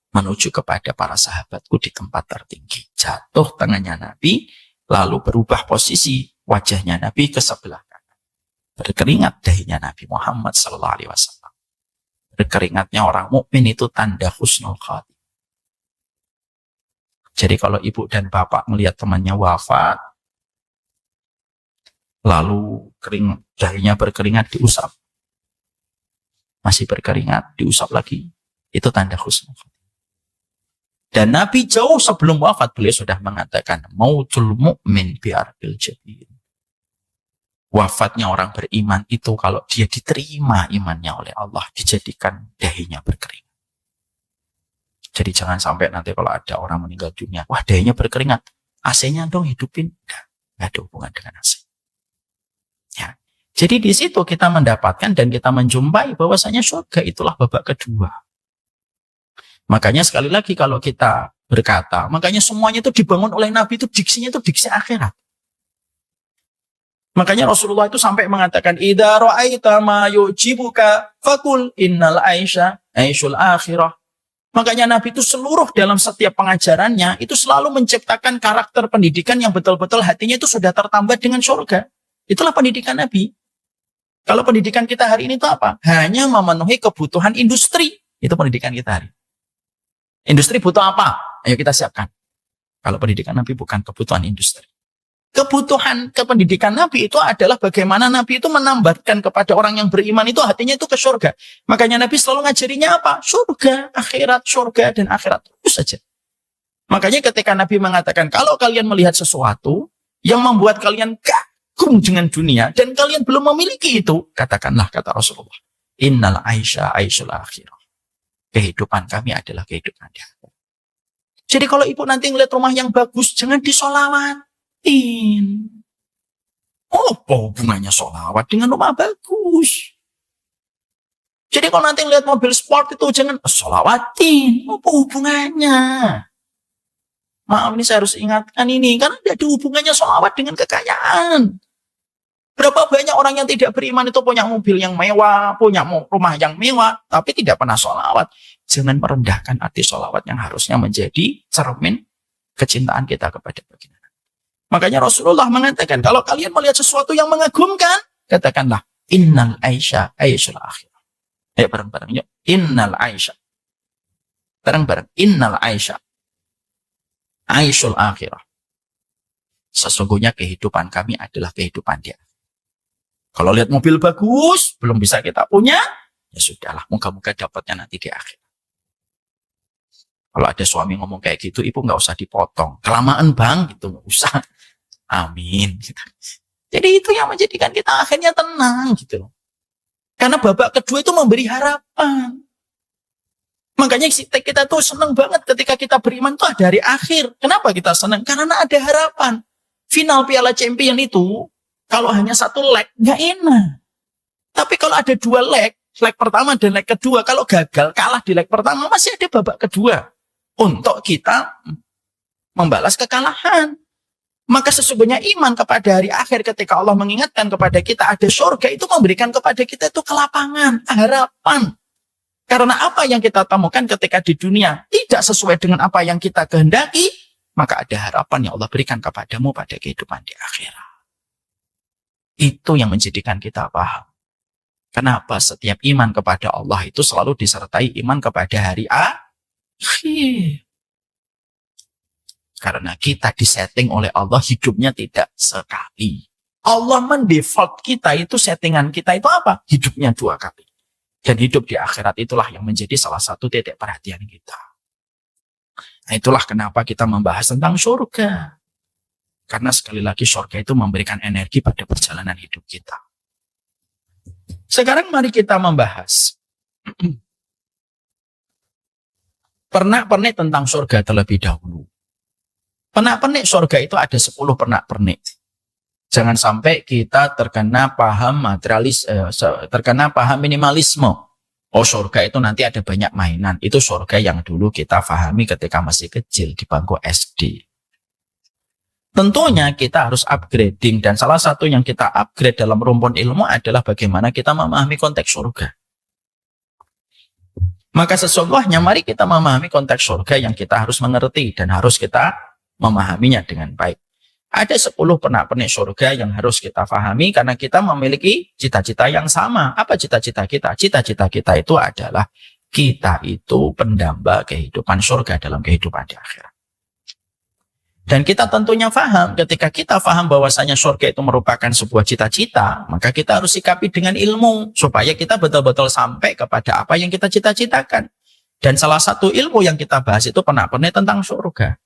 Menuju kepada para sahabatku di tempat tertinggi. Jatuh tangannya Nabi, lalu berubah posisi wajahnya Nabi ke sebelah kanan. Berkeringat dahinya Nabi Muhammad SAW. Berkeringatnya orang mukmin itu tanda husnul khatimah. Jadi kalau ibu dan bapak melihat temannya wafat, lalu dahinya berkeringat, diusap. Masih berkeringat, diusap lagi. Itu tanda husnul khotimah. Dan Nabi jauh sebelum wafat, beliau sudah mengatakan, mautul mu'min bi'arbil jabin. Wafatnya orang beriman itu kalau dia diterima imannya oleh Allah, dijadikan dahinya berkeringat. Jadi jangan sampai nanti kalau ada orang meninggal dunia, wah dahinya berkeringat, AC-nya dong hidupin. Nggak ada hubungan dengan AC. Ya. Jadi di situ kita mendapatkan dan kita menjumpai bahwasanya surga itulah babak kedua. Makanya sekali lagi kalau kita berkata, makanya semuanya itu dibangun oleh Nabi itu diksinya itu diksi akhirat. Makanya Rasulullah itu sampai mengatakan, idza ra'aita ma yujibuka faqul innal aisha aishul akhirah. Makanya Nabi itu seluruh dalam setiap pengajarannya itu selalu menciptakan karakter pendidikan yang betul-betul hatinya itu sudah tertambah dengan surga. Itulah pendidikan Nabi. Kalau pendidikan kita hari ini itu apa? Hanya memenuhi kebutuhan industri. Itu pendidikan kita hari ini. Industri butuh apa? Ayo kita siapkan. Kalau pendidikan Nabi bukan kebutuhan industri. Kebutuhan kependidikan Nabi itu adalah bagaimana Nabi itu menambahkan kepada orang yang beriman itu hatinya itu ke surga. Makanya Nabi selalu ngajarinya apa? Surga, dan akhirat. Terus saja. Makanya ketika Nabi mengatakan, kalau kalian melihat sesuatu yang membuat kalian kagum dengan dunia dan kalian belum memiliki itu, katakanlah, kata Rasulullah, innal aisha aishul akhirah. Kehidupan kami adalah kehidupan di akhirat. Jadi kalau ibu nanti ngeliat rumah yang bagus, jangan disolawatin. Apa hubungannya sholawat dengan rumah bagus? Jadi kalau nanti ngeliat mobil sport itu, jangan sholawatin. Apa hubungannya? Maaf ini saya harus ingatkan ini, karena tidak ada hubungannya sholawat dengan kekayaan. Berapa banyak orang yang tidak beriman itu punya mobil yang mewah, punya rumah yang mewah, tapi tidak pernah sholawat. Jangan merendahkan arti sholawat yang harusnya menjadi cermin kecintaan kita kepada baginda. Makanya Rasulullah mengatakan, kalau kalian melihat sesuatu yang mengagumkan, katakanlah, innal aisha aishul akhirah. Ayo bareng-bareng yuk. Innal aisha. Bareng-bareng. Innal aisha aishul akhirah. Sesungguhnya kehidupan kami adalah kehidupan dia. Kalau lihat mobil bagus, belum bisa kita punya, ya sudahlah, moga-moga dapatnya nanti di akhir. Kalau ada suami ngomong kayak gitu, ibu nggak usah dipotong. Kelamaan bang, gitu nggak usah. Amin. Jadi itu yang menjadikan kita akhirnya tenang, gitu loh. Karena babak kedua itu memberi harapan. Makanya kita tuh senang banget ketika kita beriman tuh ada hari akhir. Kenapa kita senang? Karena ada harapan. Final Piala Champion itu, kalau hanya satu leg, nggak enak. Tapi kalau ada dua leg pertama dan leg kedua, kalau gagal, kalah di leg pertama, masih ada babak kedua. Untuk kita membalas kekalahan. Maka sesungguhnya iman kepada hari akhir ketika Allah mengingatkan kepada kita ada surga itu memberikan kepada kita itu kelapangan, harapan. Karena apa yang kita temukan ketika di dunia tidak sesuai dengan apa yang kita kehendaki, maka ada harapan yang Allah berikan kepadamu pada kehidupan di akhirat. Itu yang menjadikan kita paham. Kenapa setiap iman kepada Allah itu selalu disertai iman kepada hari akhir. Karena kita disetting oleh Allah hidupnya tidak sekali. Allah mendefault kita itu settingan kita itu apa? Hidupnya 2 kali. Dan hidup di akhirat itulah yang menjadi salah satu titik perhatian kita. Nah itulah kenapa kita membahas tentang surga. Karena sekali lagi surga itu memberikan energi pada perjalanan hidup kita. Sekarang mari kita membahas pernak-pernik tentang surga terlebih dahulu. Pernak-pernik surga itu ada 10 pernak-pernik. Jangan sampai kita terkena paham terkena paham minimalisme. Oh surga itu nanti ada banyak mainan. Itu surga yang dulu kita pahami ketika masih kecil di bangku SD. Tentunya kita harus upgrading dan salah satu yang kita upgrade dalam rumpun ilmu adalah bagaimana kita memahami konteks surga. Maka sesungguhnya mari kita memahami konteks surga yang kita harus mengerti dan harus kita memahaminya dengan baik. Ada 10 pernak-pernik surga yang harus kita pahami karena kita memiliki cita-cita yang sama. Apa cita-cita kita? Cita-cita kita itu adalah kita itu pendamba kehidupan surga dalam kehidupan di akhirat. Dan kita tentunya paham, ketika kita paham bahwasanya surga itu merupakan sebuah cita-cita, maka kita harus sikapi dengan ilmu, supaya kita betul-betul sampai kepada apa yang kita cita-citakan. Dan salah satu ilmu yang kita bahas itu pernak-pernik tentang surga.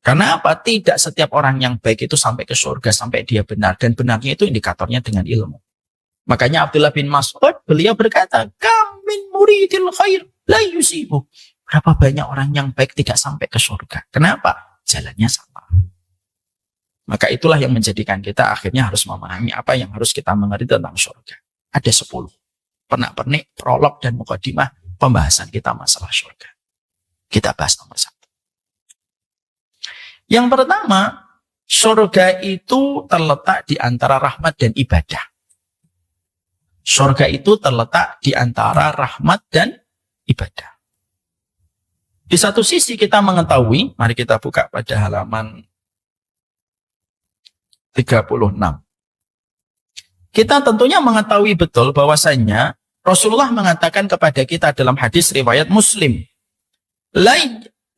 Karena apa? Tidak setiap orang yang baik itu sampai ke surga, sampai dia benar. Dan benarnya itu indikatornya dengan ilmu. Makanya Abdullah bin Mas'ud, beliau berkata, "Kam min muridil khair la yusibu." Berapa banyak orang yang baik tidak sampai ke surga. Kenapa? Jalannya salah. Maka itulah yang menjadikan kita akhirnya harus memahami apa yang harus kita mengerti tentang surga. Ada 10. Pernak-pernik, prolog, dan mukadimah pembahasan kita masalah surga. Kita bahas nomor 1. Yang pertama, surga itu terletak di antara rahmat dan ibadah. Surga itu terletak di antara rahmat dan ibadah. Di satu sisi kita mengetahui, mari kita buka pada halaman 36. Kita tentunya mengetahui betul bahwasanya Rasulullah mengatakan kepada kita dalam hadis riwayat Muslim,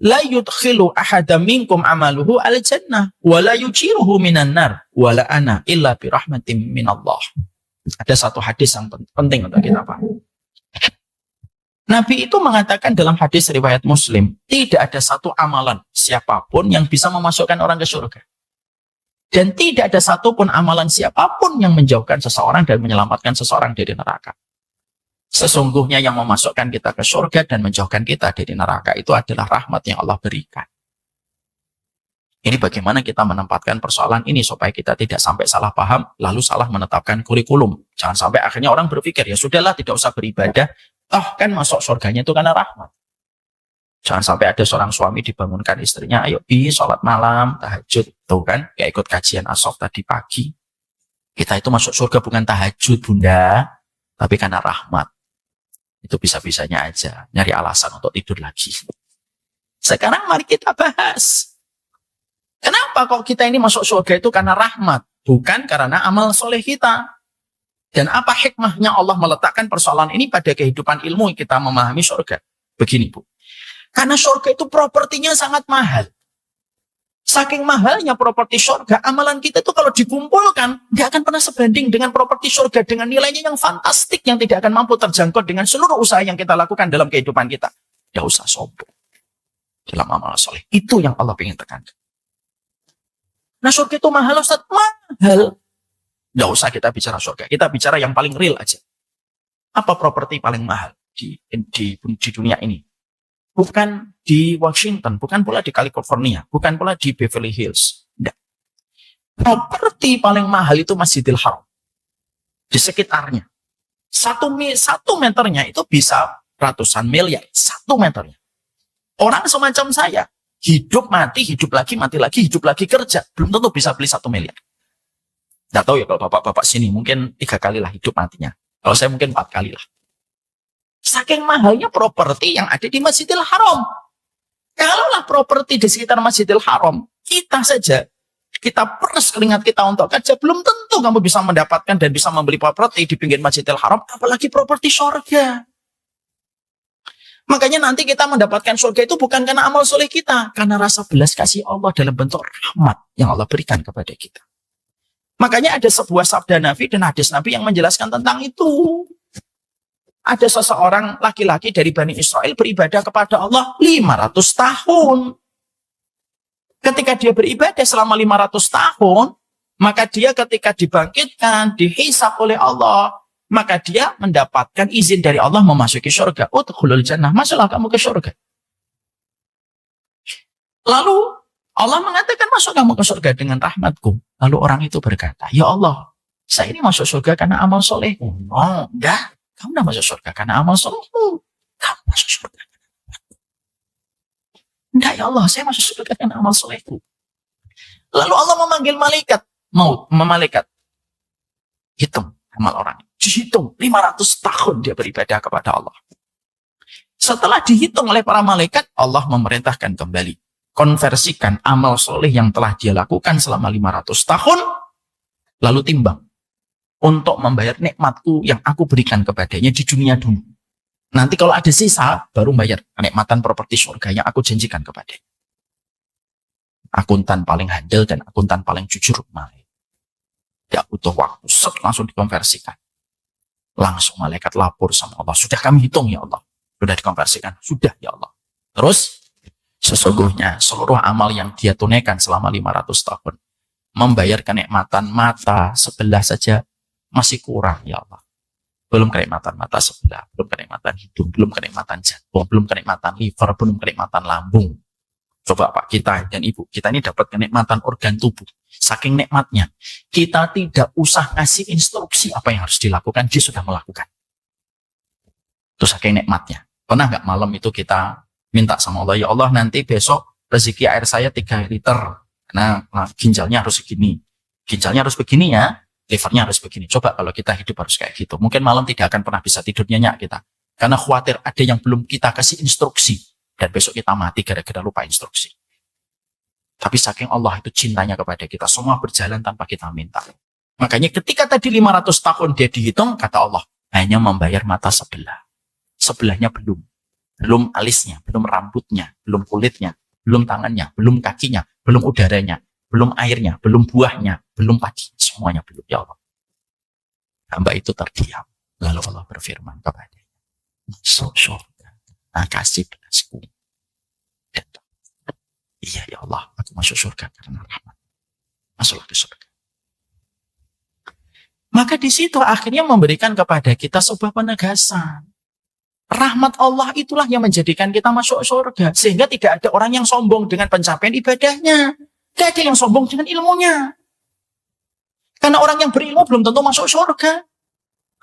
La yudkhilu ahadam minkum amaluhu al-jannah wa la yujiruhu minan nar wa la ana illa bi rahmatin minallah. Ada satu hadis yang penting untuk kita pahami. Nabi itu mengatakan dalam hadis riwayat Muslim, tidak ada satu amalan siapapun yang bisa memasukkan orang ke surga. Dan tidak ada satupun amalan siapapun yang menjauhkan seseorang dan menyelamatkan seseorang dari neraka. Sesungguhnya yang memasukkan kita ke surga dan menjauhkan kita dari neraka itu adalah rahmat yang Allah berikan. Ini bagaimana kita menempatkan persoalan ini supaya kita tidak sampai salah paham, lalu salah menetapkan kurikulum. Jangan sampai akhirnya orang berpikir, ya sudahlah tidak usah beribadah, toh kan masuk surganya itu karena rahmat. Jangan sampai ada seorang suami dibangunkan istrinya, ayo sholat malam, tahajud. Tuh kan, kayak ikut kajian asaf tadi pagi. Kita itu masuk surga bukan tahajud bunda, tapi karena rahmat. Itu bisa-bisanya aja, nyari alasan untuk tidur lagi. Sekarang mari kita bahas. Kenapa kok kita ini masuk surga itu karena rahmat, bukan karena amal soleh kita. Dan apa hikmahnya Allah meletakkan persoalan ini pada kehidupan ilmu kita memahami surga? Begini Bu, karena surga itu propertinya sangat mahal. Saking mahalnya properti surga, amalan kita itu kalau dikumpulkan, nggak akan pernah sebanding dengan properti surga, dengan nilainya yang fantastik, yang tidak akan mampu terjangkau dengan seluruh usaha yang kita lakukan dalam kehidupan kita. Nggak usah sombong dalam amal soleh. Itu yang Allah ingin tekankan. Nah surga itu mahal Ustaz, mahal. Nggak usah kita bicara surga, kita bicara yang paling real aja. Apa properti paling mahal di dunia ini? Bukan di Washington, bukan pula di California, bukan pula di Beverly Hills. Enggak. Properti paling mahal itu Masjidil Haram. Di sekitarnya. Satu meternya itu bisa ratusan miliar. 1 meternya. Orang semacam saya, hidup mati, hidup lagi, mati lagi, hidup lagi kerja. Belum tentu bisa beli 1 miliar. Nggak tahu ya kalau bapak-bapak sini, mungkin 3 kali lah hidup matinya. Kalau saya mungkin 4 kali lah. Saking mahalnya properti yang ada di Masjidil Haram. Kalaulah properti di sekitar Masjidil Haram, kita saja, kita peres keringat kita untuk kerja, belum tentu kamu bisa mendapatkan dan bisa membeli properti di pinggir Masjidil Haram, apalagi properti surga. Makanya nanti kita mendapatkan surga itu bukan karena amal soleh kita, karena rasa belas kasih Allah dalam bentuk rahmat yang Allah berikan kepada kita. Makanya ada sebuah sabda Nabi dan hadis Nabi yang menjelaskan tentang itu. Ada seseorang laki-laki dari Bani Israel beribadah kepada Allah 500 tahun. Ketika dia beribadah selama 500 tahun, maka dia ketika dibangkitkan, dihisab oleh Allah, maka dia mendapatkan izin dari Allah memasuki surga. Udkhulul jannah, masuklah kamu ke surga. Lalu Allah mengatakan, masuk kamu ke surga dengan rahmatku. Lalu orang itu berkata, ya Allah, saya ini masuk surga karena amal solehku. Oh, enggak. Kamu tidak masuk surga karena amal solehmu. Kamu masuk surga karena amalku. Enggak ya Allah, saya masuk surga karena amal solehku. Lalu Allah memanggil malaikat. Malaikat. Hitung amal orang. Dihitung 500 tahun dia beribadah kepada Allah. Setelah dihitung oleh para malaikat, Allah memerintahkan kembali. Konversikan amal soleh yang telah dia lakukan selama 500 tahun. Lalu timbang. Untuk membayar nikmatku yang aku berikan kepadanya di dunia dulu. Nanti kalau ada sisa, baru bayar kenikmatan properti surga yang aku janjikan kepadanya. Akuntan paling handal dan akuntan paling jujur. Tidak butuh waktu, langsung dikonversikan. Langsung malaikat lapor sama Allah. Sudah kami hitung ya Allah. Sudah dikonversikan. Sudah ya Allah. Terus, sesungguhnya seluruh amal yang dia tunaikan selama 500 tahun. Membayar kenikmatan mata sebelah saja masih kurang ya Allah. Belum kenikmatan mata sebelah, belum kenikmatan hidung, belum kenikmatan jantung, belum kenikmatan liver, belum kenikmatan lambung. Coba Pak, kita dan Ibu, kita ini dapat kenikmatan organ tubuh. Saking nikmatnya, kita tidak usah ngasih instruksi apa yang harus dilakukan, dia sudah melakukan. Itu saking nikmatnya. Pernah nggak malam itu kita minta sama Allah, ya Allah nanti besok rezeki air saya 3 liter. Nah, ginjalnya harus segini. Ginjalnya harus begini ya. Livernya harus begini. Coba kalau kita hidup harus kayak gitu. Mungkin malam tidak akan pernah bisa tidur nyenyak kita. Karena khawatir ada yang belum kita kasih instruksi. Dan besok kita mati gara-gara lupa instruksi. Tapi saking Allah itu cintanya kepada kita. Semua berjalan tanpa kita minta. Makanya ketika tadi 500 tahun dia dihitung, kata Allah, hanya membayar mata sebelah. Sebelahnya belum. Belum alisnya, belum rambutnya, belum kulitnya, belum tangannya, belum kakinya, belum udaranya, belum airnya, belum buahnya, belum padi. Semuanya belum, ya Allah. Hamba itu terdiam. Lalu Allah berfirman kepadanya, masuk surga, kasih belasku. Dan iya ya Allah, aku masuk surga karena rahmat. Masuklah ke surga. Maka di situ akhirnya memberikan kepada kita sebuah penegasan. Rahmat Allah itulah yang menjadikan kita masuk surga. Sehingga tidak ada orang yang sombong dengan pencapaian ibadahnya. Tidak ada yang sombong dengan ilmunya. Karena orang yang berilmu belum tentu masuk surga.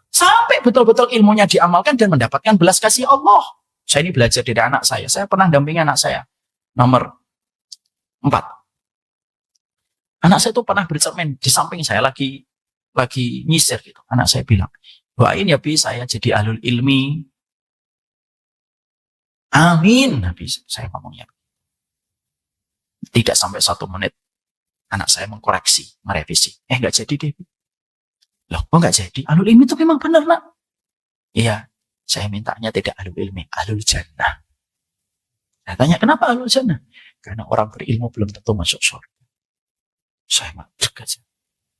Sampai betul-betul ilmunya diamalkan dan mendapatkan belas kasih Allah. Saya ini belajar dari anak saya. Saya pernah dampingi anak saya. Nomor 4. Anak saya itu pernah bercermin di samping saya lagi nyisir gitu. Anak saya bilang, doain ya Bi, saya jadi ahlul ilmi. Amin. Nabi saya ngomongnya. Tidak sampai 1 menit. Anak saya mengkoreksi, merevisi. Nggak jadi deh. Loh, kok nggak jadi? Ahlul ilmi itu memang benar, nak. Iya, saya mintanya tidak ahlul ilmi, ahlul jannah. Saya tanya, kenapa ahlul jannah? Karena orang berilmu belum tentu masuk surga. Saya mandek aja.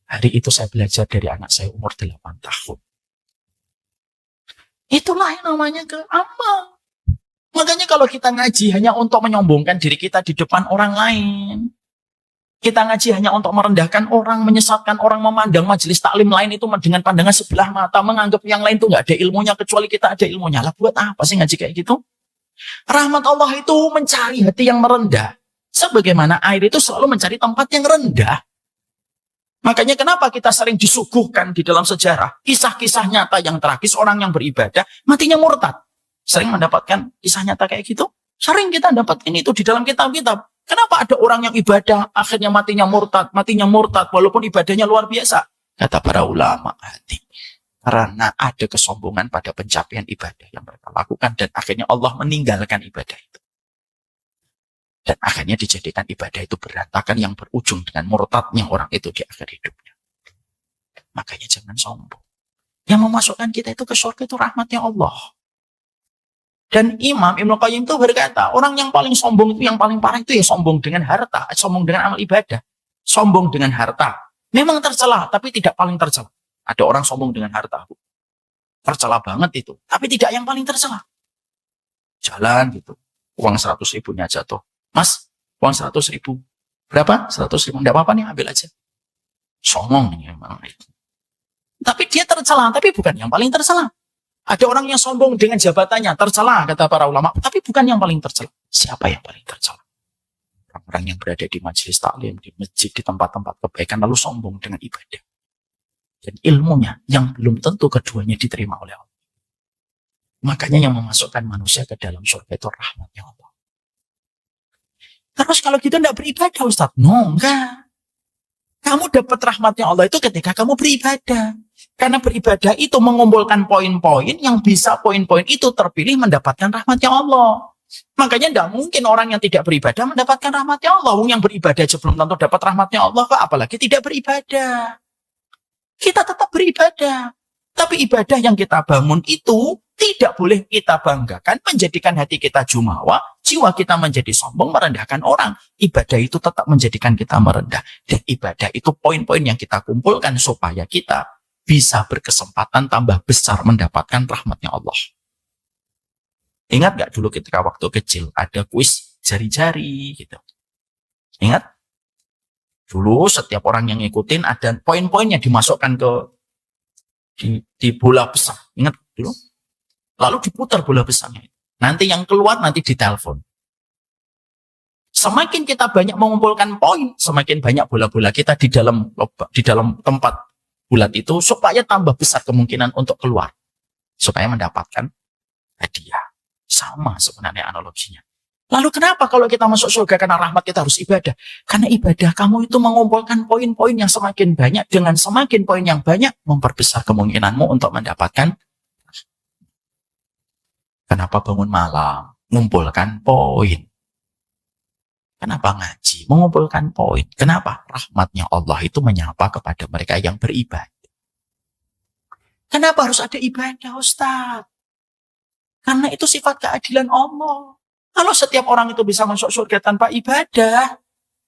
Hari itu saya belajar dari anak saya umur 8 tahun. Itulah yang namanya keamal. Makanya kalau kita ngaji hanya untuk menyombongkan diri kita di depan orang lain. Kita ngaji hanya untuk merendahkan orang, menyesatkan orang, memandang majelis taklim lain itu dengan pandangan sebelah mata, menganggap yang lain itu nggak ada ilmunya kecuali kita ada ilmunya. Lah buat apa sih ngaji kayak gitu? Rahmat Allah itu mencari hati yang merendah. Sebagaimana air itu selalu mencari tempat yang rendah. Makanya kenapa kita sering disuguhkan di dalam sejarah kisah-kisah nyata yang tragis orang yang beribadah matinya murtad. Sering mendapatkan kisah nyata kayak gitu. Sering kita dapatkan itu di dalam kitab-kitab. Kenapa ada orang yang ibadah akhirnya matinya murtad walaupun ibadahnya luar biasa? Kata para ulama hati. Karena ada kesombongan pada pencapaian ibadah yang mereka lakukan dan akhirnya Allah meninggalkan ibadah itu. Dan akhirnya dijadikan ibadah itu berantakan yang berujung dengan murtadnya orang itu di akhir hidupnya. Makanya jangan sombong. Yang memasukkan kita itu ke surga itu rahmatnya Allah. Dan Imam Ibnu Qayyim itu berkata, orang yang paling sombong itu, yang paling parah itu ya sombong dengan harta, sombong dengan amal ibadah. Sombong dengan harta. Memang tercela, tapi tidak paling tercela. Ada orang sombong dengan harta. Tercela banget itu, tapi tidak yang paling tercela. Jalan gitu, uang 100 ribunya jatuh. Mas, uang 100 ribu. Berapa? 100 ribu. Tidak apa-apa nih, ambil aja. Songong nih memang itu. Tapi dia tercela, tapi bukan yang paling tercela. Ada orang yang sombong dengan jabatannya, tercela kata para ulama, tapi bukan yang paling tercela. Siapa yang paling tercela? Orang-orang yang berada di majelis taklim, di masjid, di tempat-tempat kebaikan, lalu sombong dengan ibadah. Dan ilmunya yang belum tentu keduanya diterima oleh Allah. Makanya yang memasukkan manusia ke dalam surga itu rahmatnya Allah. Terus kalau kita tidak beribadah, Ustaz? No, enggak. Kamu dapat rahmatnya Allah itu ketika kamu beribadah. Karena beribadah itu mengumpulkan poin-poin yang bisa poin-poin itu terpilih mendapatkan rahmatnya Allah. Makanya tidak mungkin orang yang tidak beribadah mendapatkan rahmatnya Allah. Yang beribadah aja belum tentu dapat rahmatnya Allah, apalagi tidak beribadah. Kita tetap beribadah. Tapi ibadah yang kita bangun itu tidak boleh kita banggakan, menjadikan hati kita jumawa, jiwa kita menjadi sombong, merendahkan orang, ibadah itu tetap menjadikan kita merendah. Dan ibadah itu poin-poin yang kita kumpulkan supaya kita bisa berkesempatan tambah besar mendapatkan rahmatnya Allah. Ingat gak dulu ketika waktu kecil ada kuis jari-jari gitu. Ingat? Dulu setiap orang yang ngikutin ada poin-poinnya dimasukkan ke di bola besar. Ingat dulu? Lalu diputar bola besarnya. Nanti yang keluar nanti ditelepon. Semakin kita banyak mengumpulkan poin, semakin banyak bola-bola kita di dalam tempat bulat itu supaya tambah besar kemungkinan untuk keluar. Supaya mendapatkan hadiah. Sama sebenarnya analoginya. Lalu kenapa kalau kita masuk surga karena rahmat kita harus ibadah? Karena ibadah kamu itu mengumpulkan poin-poin yang semakin banyak. Dengan semakin poin yang banyak, memperbesar kemungkinanmu untuk mendapatkan. Kenapa bangun malam? Mengumpulkan poin. Kenapa ngaji? Mengumpulkan poin. Kenapa? Rahmatnya Allah itu menyapa kepada mereka yang beribadah. Kenapa harus ada ibadah, Ustaz? Karena itu sifat keadilan Allah. Kalau setiap orang itu bisa masuk surga tanpa ibadah,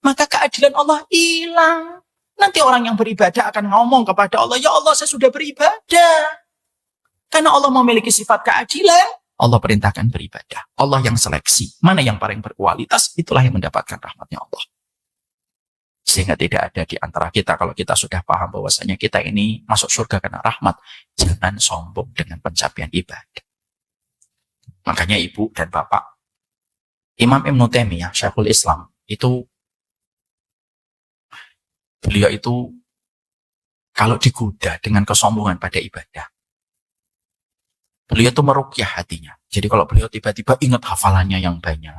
maka keadilan Allah hilang. Nanti orang yang beribadah akan ngomong kepada Allah, ya Allah saya sudah beribadah. Karena Allah memiliki sifat keadilan, Allah perintahkan beribadah. Allah yang seleksi. Mana yang paling berkualitas, itulah yang mendapatkan rahmatnya Allah. Sehingga tidak ada di antara kita, kalau kita sudah paham bahwasanya kita ini masuk surga karena rahmat, jangan sombong dengan pencapaian ibadah. Makanya ibu dan bapak, Imam Ibn Taimiyah, Syekhul Islam, beliau itu kalau digoda dengan kesombongan pada ibadah, beliau itu meruqyah hatinya. Jadi kalau beliau tiba-tiba ingat hafalannya yang banyak,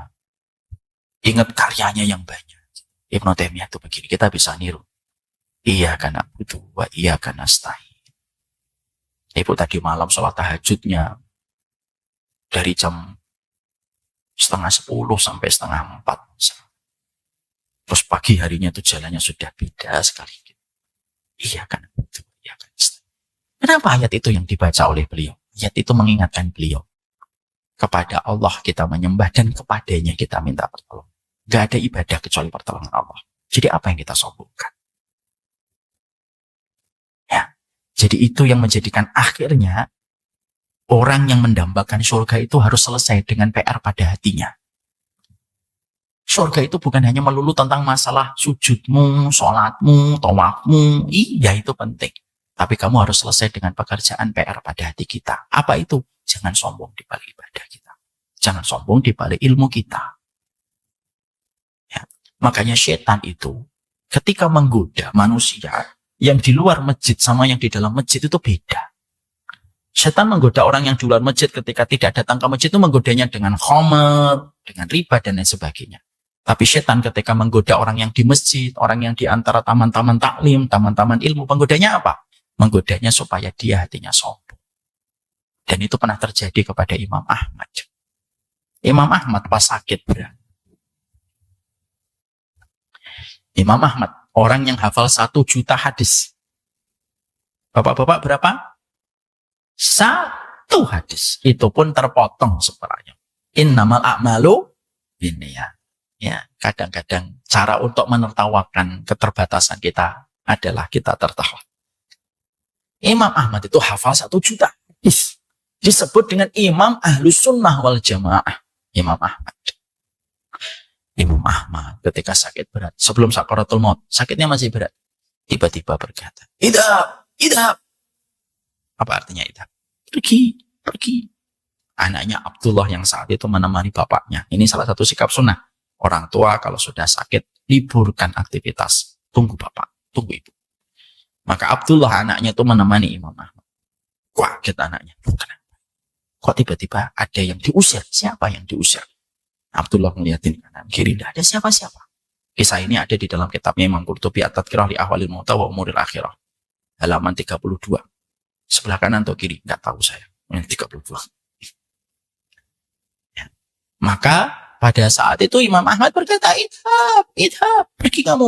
ingat karyanya yang banyak, Ibn Taimiyah itu begini, kita bisa niru. Iyyaka na'budu wa iyyaka nasta'in. Ibu tadi malam sholat tahajudnya dari jam 9:30 sampai 3:30. Terus pagi harinya itu jalannya sudah beda sekali. Iya kan? Iya kan? Kenapa ayat itu yang dibaca oleh beliau? Ayat itu mengingatkan beliau. Kepada Allah kita menyembah dan kepadanya kita minta pertolongan. Gak ada ibadah kecuali pertolongan Allah. Jadi apa yang kita sombongkan? Ya. Jadi itu yang menjadikan akhirnya orang yang mendambakan surga itu harus selesai dengan PR pada hatinya. Surga itu bukan hanya melulu tentang masalah sujudmu, sholatmu, tawafmu. Iya, itu penting. Tapi kamu harus selesai dengan pekerjaan PR pada hati kita. Apa itu? Jangan sombong di balik ibadah kita. Jangan sombong di balik ilmu kita. Ya. Makanya setan itu ketika menggoda manusia, yang di luar masjid sama yang di dalam masjid itu beda. Setan menggoda orang yang di luar masjid ketika tidak datang ke masjid itu menggodanya dengan khamr, dengan riba dan lain sebagainya. Tapi setan ketika menggoda orang yang di masjid, orang yang di antara taman-taman taklim, taman-taman ilmu, menggodanya apa? Menggodanya supaya dia hatinya sombong. Dan itu pernah terjadi kepada Imam Ahmad. Imam Ahmad pas sakit berat. Imam Ahmad, orang yang hafal 1 juta hadis. Bapak-bapak berapa? 1 hadis. Itu pun terpotong sebenarnya. Innamal a'malu binniyat. Ya, kadang-kadang cara untuk menertawakan keterbatasan kita adalah kita tertawa. Imam Ahmad itu hafal 1 juta hadis. Disebut dengan Imam Ahlus Sunnah wal Jamaah. Imam Ahmad. Imam Ahmad ketika sakit berat, sebelum sakaratul maut, sakitnya masih berat. Tiba-tiba berkata, idhab. Apa artinya idhab? Pergi. Anaknya Abdullah yang saat itu menemani bapaknya. Ini salah satu sikap sunnah. Orang tua kalau sudah sakit, liburkan aktivitas. Tunggu bapak, tunggu ibu. Maka Abdullah anaknya itu menemani Imam Ahmad. Kaget anaknya. Kok tiba-tiba ada yang diusir? Siapa yang diusir? Abdullah melihatin kanan kiri, tidak ada siapa-siapa. Kisah ini ada di dalam kitabnya Imam Qurtubi At-Tadhkirah li Ahwalil Mauta wa Umuril Akhirah. Halaman 32. Sebelah kanan atau kiri? Nggak tahu saya. 32. Ya. Maka pada saat itu Imam Ahmad berkata, idhab, pergi kamu.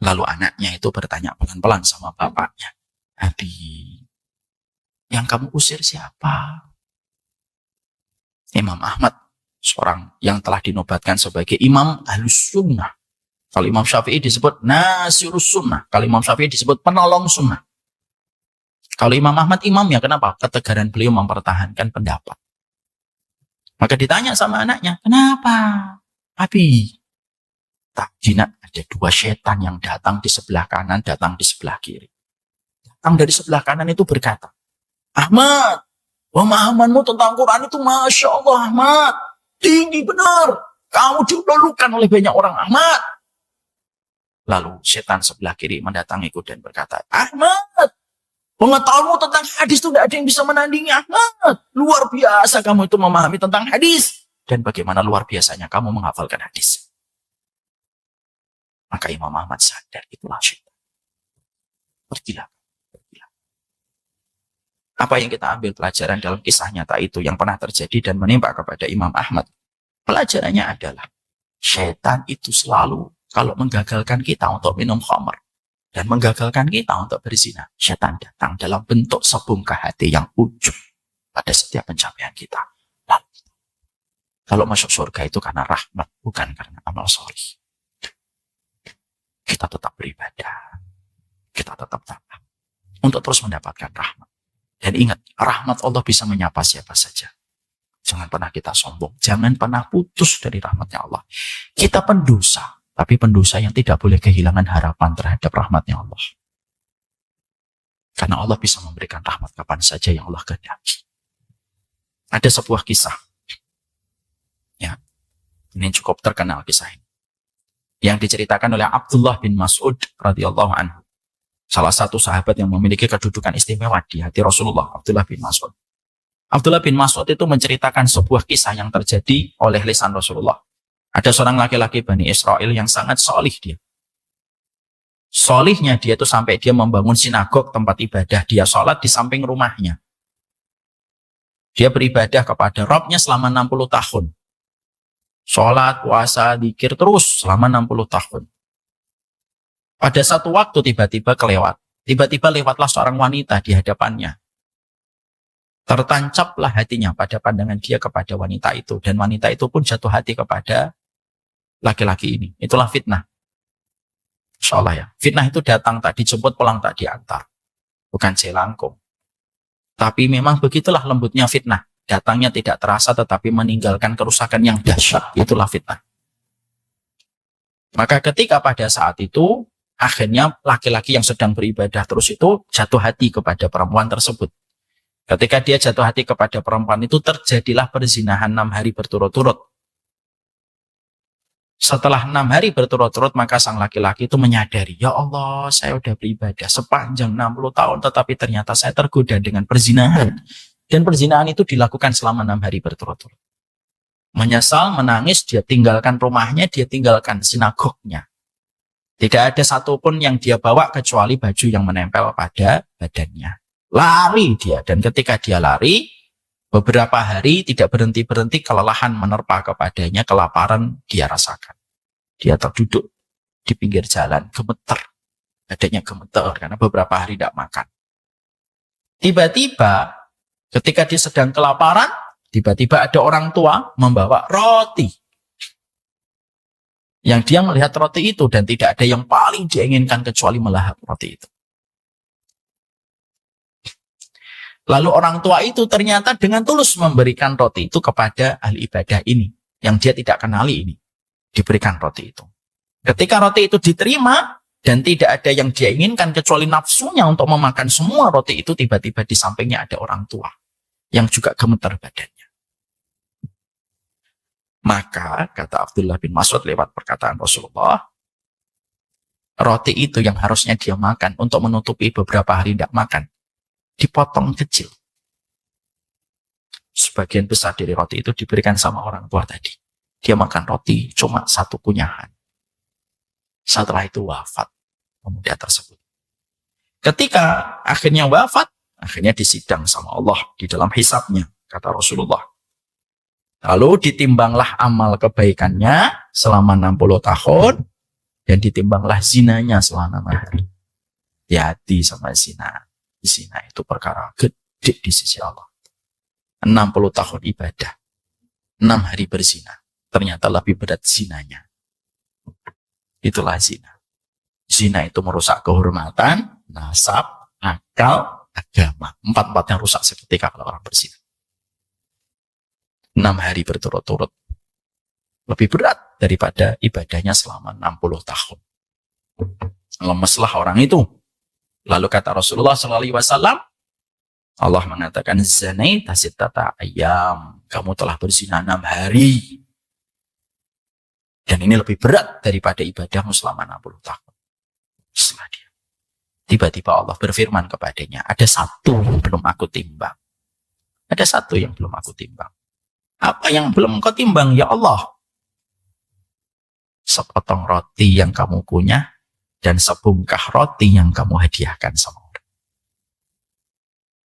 Lalu anaknya itu bertanya pelan-pelan sama bapaknya, Abi, yang kamu usir siapa? Imam Ahmad seorang yang telah dinobatkan sebagai imam ahlus sunnah. Kalau Imam Syafi'i disebut nasirus sunnah. Kalau Imam Syafi'i disebut penolong sunnah. Kalau Imam Ahmad imamnya, kenapa? Ketegaran beliau mempertahankan pendapat. Maka ditanya sama anaknya, kenapa? Abi, tadi nak ada dua setan yang datang di sebelah kanan, datang di sebelah kiri. Datang dari sebelah kanan itu berkata, Ahmad, pemahamanmu tentang Quran itu Masya Allah Ahmad, tinggi benar. Kamu didahulukan oleh banyak orang Ahmad. Lalu setan sebelah kiri mendatangiku dan berkata, Ahmad, pengetahuanmu tentang hadis itu tidak ada yang bisa menandingi Ahmad. Luar biasa kamu itu memahami tentang hadis. Dan bagaimana luar biasanya kamu menghafalkan hadis. Maka Imam Ahmad sadar, itulah setan. Pergilah. Apa yang kita ambil pelajaran dalam kisah nyata itu yang pernah terjadi dan menimpa kepada Imam Ahmad? Pelajarannya adalah, setan itu selalu kalau menggagalkan kita untuk minum khamr dan menggagalkan kita untuk berzina, setan datang dalam bentuk sebungkah hati yang ujub pada setiap pencapaian kita. Lalu, kalau masuk surga itu karena rahmat, bukan karena amal soleh. Kita tetap beribadah, kita tetap taat untuk terus mendapatkan rahmat. Dan ingat, rahmat Allah bisa menyapa siapa saja. Jangan pernah kita sombong, jangan pernah putus dari rahmatnya Allah. Kita pendosa, tapi pendosa yang tidak boleh kehilangan harapan terhadap rahmatnya Allah. Karena Allah bisa memberikan rahmat kapan saja yang Allah kehendaki. Ada sebuah kisah. Ya, ini cukup terkenal kisah ini. Yang diceritakan oleh Abdullah bin Mas'ud radhiyallahu anhu. Salah satu sahabat yang memiliki kedudukan istimewa di hati Rasulullah, Abdullah bin Mas'ud. Abdullah bin Mas'ud itu menceritakan sebuah kisah yang terjadi oleh lisan Rasulullah. Ada seorang laki-laki Bani Israel yang sangat solih dia. Solihnya dia itu sampai dia membangun sinagog tempat ibadah. Dia sholat di samping rumahnya. Dia beribadah kepada Rabbnya selama 60 tahun. Sholat, puasa, zikir terus selama 60 tahun. Pada satu waktu tiba-tiba kelewat. Tiba-tiba lewatlah seorang wanita di hadapannya. Tertancaplah hatinya pada pandangan dia kepada wanita itu. Dan wanita itu pun jatuh hati kepada laki-laki ini. Itulah fitnah. Insya Allah ya. Fitnah itu datang tak dijemput, pulang tak diantar. Bukan jelangkung. Tapi memang begitulah lembutnya fitnah. Datangnya tidak terasa tetapi meninggalkan kerusakan yang dahsyat. Itulah fitnah. Maka ketika pada saat itu, akhirnya laki-laki yang sedang beribadah terus itu jatuh hati kepada perempuan tersebut. Ketika dia jatuh hati kepada perempuan itu, terjadilah perzinahan 6 hari berturut-turut. Setelah 6 hari berturut-turut, maka sang laki-laki itu menyadari, ya Allah, saya sudah beribadah sepanjang 60 tahun, tetapi ternyata saya tergoda dengan perzinahan. Dan perzinahan itu dilakukan selama 6 hari berturut-turut. Menyesal, menangis, dia tinggalkan rumahnya, dia tinggalkan sinagognya. Tidak ada satupun yang dia bawa kecuali baju yang menempel pada badannya. Lari dia, dan ketika dia lari, beberapa hari tidak berhenti-berhenti, kelelahan menerpa kepadanya, kelaparan dia rasakan. Dia terduduk di pinggir jalan, gemeter. Badannya gemeter karena beberapa hari tidak makan. Tiba-tiba, ketika dia sedang kelaparan, tiba-tiba ada orang tua membawa roti. Yang dia melihat roti itu dan tidak ada yang paling diinginkan kecuali melahap roti itu. Lalu orang tua itu ternyata dengan tulus memberikan roti itu kepada ahli ibadah ini. Yang dia tidak kenali ini. Diberikan roti itu. Ketika roti itu diterima dan tidak ada yang dia inginkan kecuali nafsunya untuk memakan semua roti itu, tiba-tiba di sampingnya ada orang tua yang juga gemeter badannya. Maka kata Abdullah bin Mas'ud lewat perkataan Rasulullah, roti itu yang harusnya dia makan untuk menutupi beberapa hari tidak makan, dipotong kecil. Sebagian besar dari roti itu diberikan sama orang tua tadi. Dia makan roti cuma 1 kunyahan. Setelah itu wafat pemuda tersebut. Ketika akhirnya wafat, akhirnya disidang sama Allah di dalam hisabnya, kata Rasulullah. Lalu ditimbanglah amal kebaikannya selama 60 tahun dan ditimbanglah zinanya selama 6 hari. Hati-hati sama zina. Zina itu perkara gede di sisi Allah. 60 tahun ibadah. 6 hari berzina. Ternyata lebih berat zinanya. Itulah zina. Zina itu merusak kehormatan, nasab, akal, agama. 4-4 yang rusak seketika kalau orang berzina. 6 hari berturut-turut. Lebih berat daripada ibadahnya selama 60 tahun. Lemeslah orang itu. Lalu kata Rasulullah SAW, Allah mengatakan, zanaita sittata ayyam. Kamu telah berzina 6 hari. Dan ini lebih berat daripada ibadahmu selama 60 tahun. Setelah dia. Tiba-tiba Allah berfirman kepadanya, ada satu yang belum aku timbang. Ada satu yang belum aku timbang. Apa yang belum kau timbang, ya Allah? Sepotong roti yang kamu punya dan sebungkah roti yang kamu hadiahkan sama orang.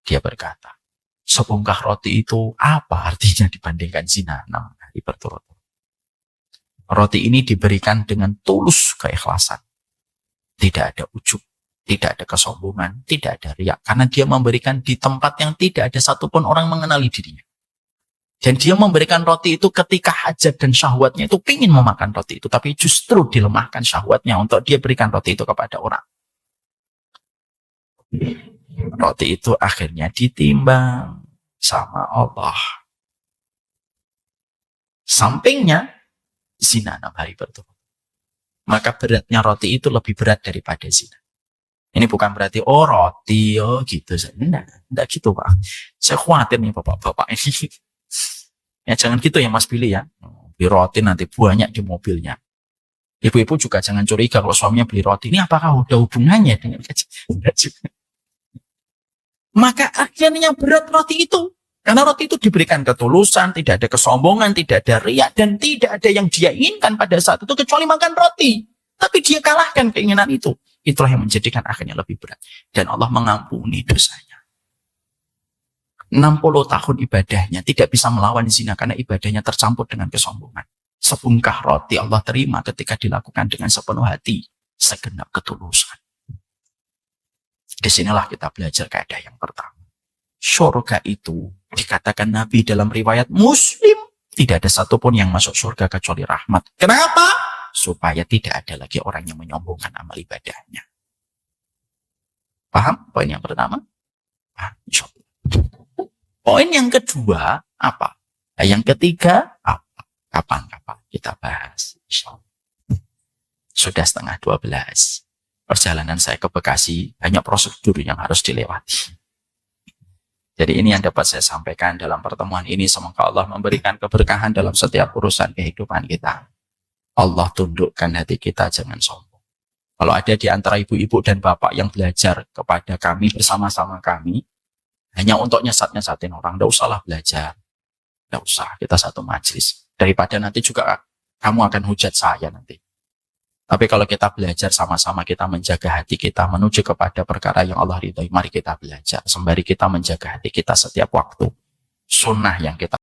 Dia berkata, sebungkah roti itu apa artinya dibandingkan zina 6 hari berturut-turut? Roti ini diberikan dengan tulus keikhlasan. Tidak ada ujub, tidak ada kesombongan, tidak ada riak. Karena dia memberikan di tempat yang tidak ada satupun orang mengenali dirinya. Dan dia memberikan roti itu ketika hajat dan syahwatnya itu ingin memakan roti itu. Tapi justru dilemahkan syahwatnya untuk dia berikan roti itu kepada orang. Roti itu akhirnya ditimbang sama Allah. Sampingnya, zina 6 hari berturut. Maka beratnya roti itu lebih berat daripada zina. Ini bukan berarti, oh roti, oh gitu. Enggak gitu Pak. Saya khawatir nih bapak-bapak ini. Ya jangan gitu ya Mas Billy ya. Beli roti nanti banyak di mobilnya. Ibu-ibu juga jangan curiga kalau suaminya beli roti. Ini apakah udah hubungannya dengan gaji? Enggak juga. Maka akhirnya berat roti itu. Karena roti itu diberikan ketulusan, tidak ada kesombongan, tidak ada riak, dan tidak ada yang dia inginkan pada saat itu kecuali makan roti. Tapi dia kalahkan keinginan itu. Itulah yang menjadikan akhirnya lebih berat. Dan Allah mengampuni dosanya. 60 tahun ibadahnya tidak bisa melawan zina karena ibadahnya tercampur dengan kesombongan. Sebungkah roti Allah terima ketika dilakukan dengan sepenuh hati, segenap ketulusan. Disinilah kita belajar kaidah yang pertama. Surga itu dikatakan Nabi dalam riwayat Muslim, tidak ada satupun yang masuk surga kecuali rahmat. Kenapa? Supaya tidak ada lagi orang yang menyombongkan amal ibadahnya. Paham poin yang pertama? Poin yang kedua apa? Yang ketiga apa? Kapan-kapan kita bahas. Sudah 11:30. Perjalanan saya ke Bekasi banyak prosedur yang harus dilewati. Jadi ini yang dapat saya sampaikan dalam pertemuan ini. Semoga Allah memberikan keberkahan dalam setiap urusan kehidupan kita. Allah tundukkan hati kita, jangan sombong. Kalau ada di antara ibu-ibu dan bapak yang belajar kepada kami, bersama-sama kami, hanya untuk nyesat-nyesatin orang, tidak usahlah belajar. Tidak usah, kita satu majelis. Daripada nanti juga kamu akan hujat saya nanti. Tapi kalau kita belajar sama-sama, kita menjaga hati kita menuju kepada perkara yang Allah ridhoi, mari kita belajar. Sembari kita menjaga hati kita setiap waktu. Sunnah yang kita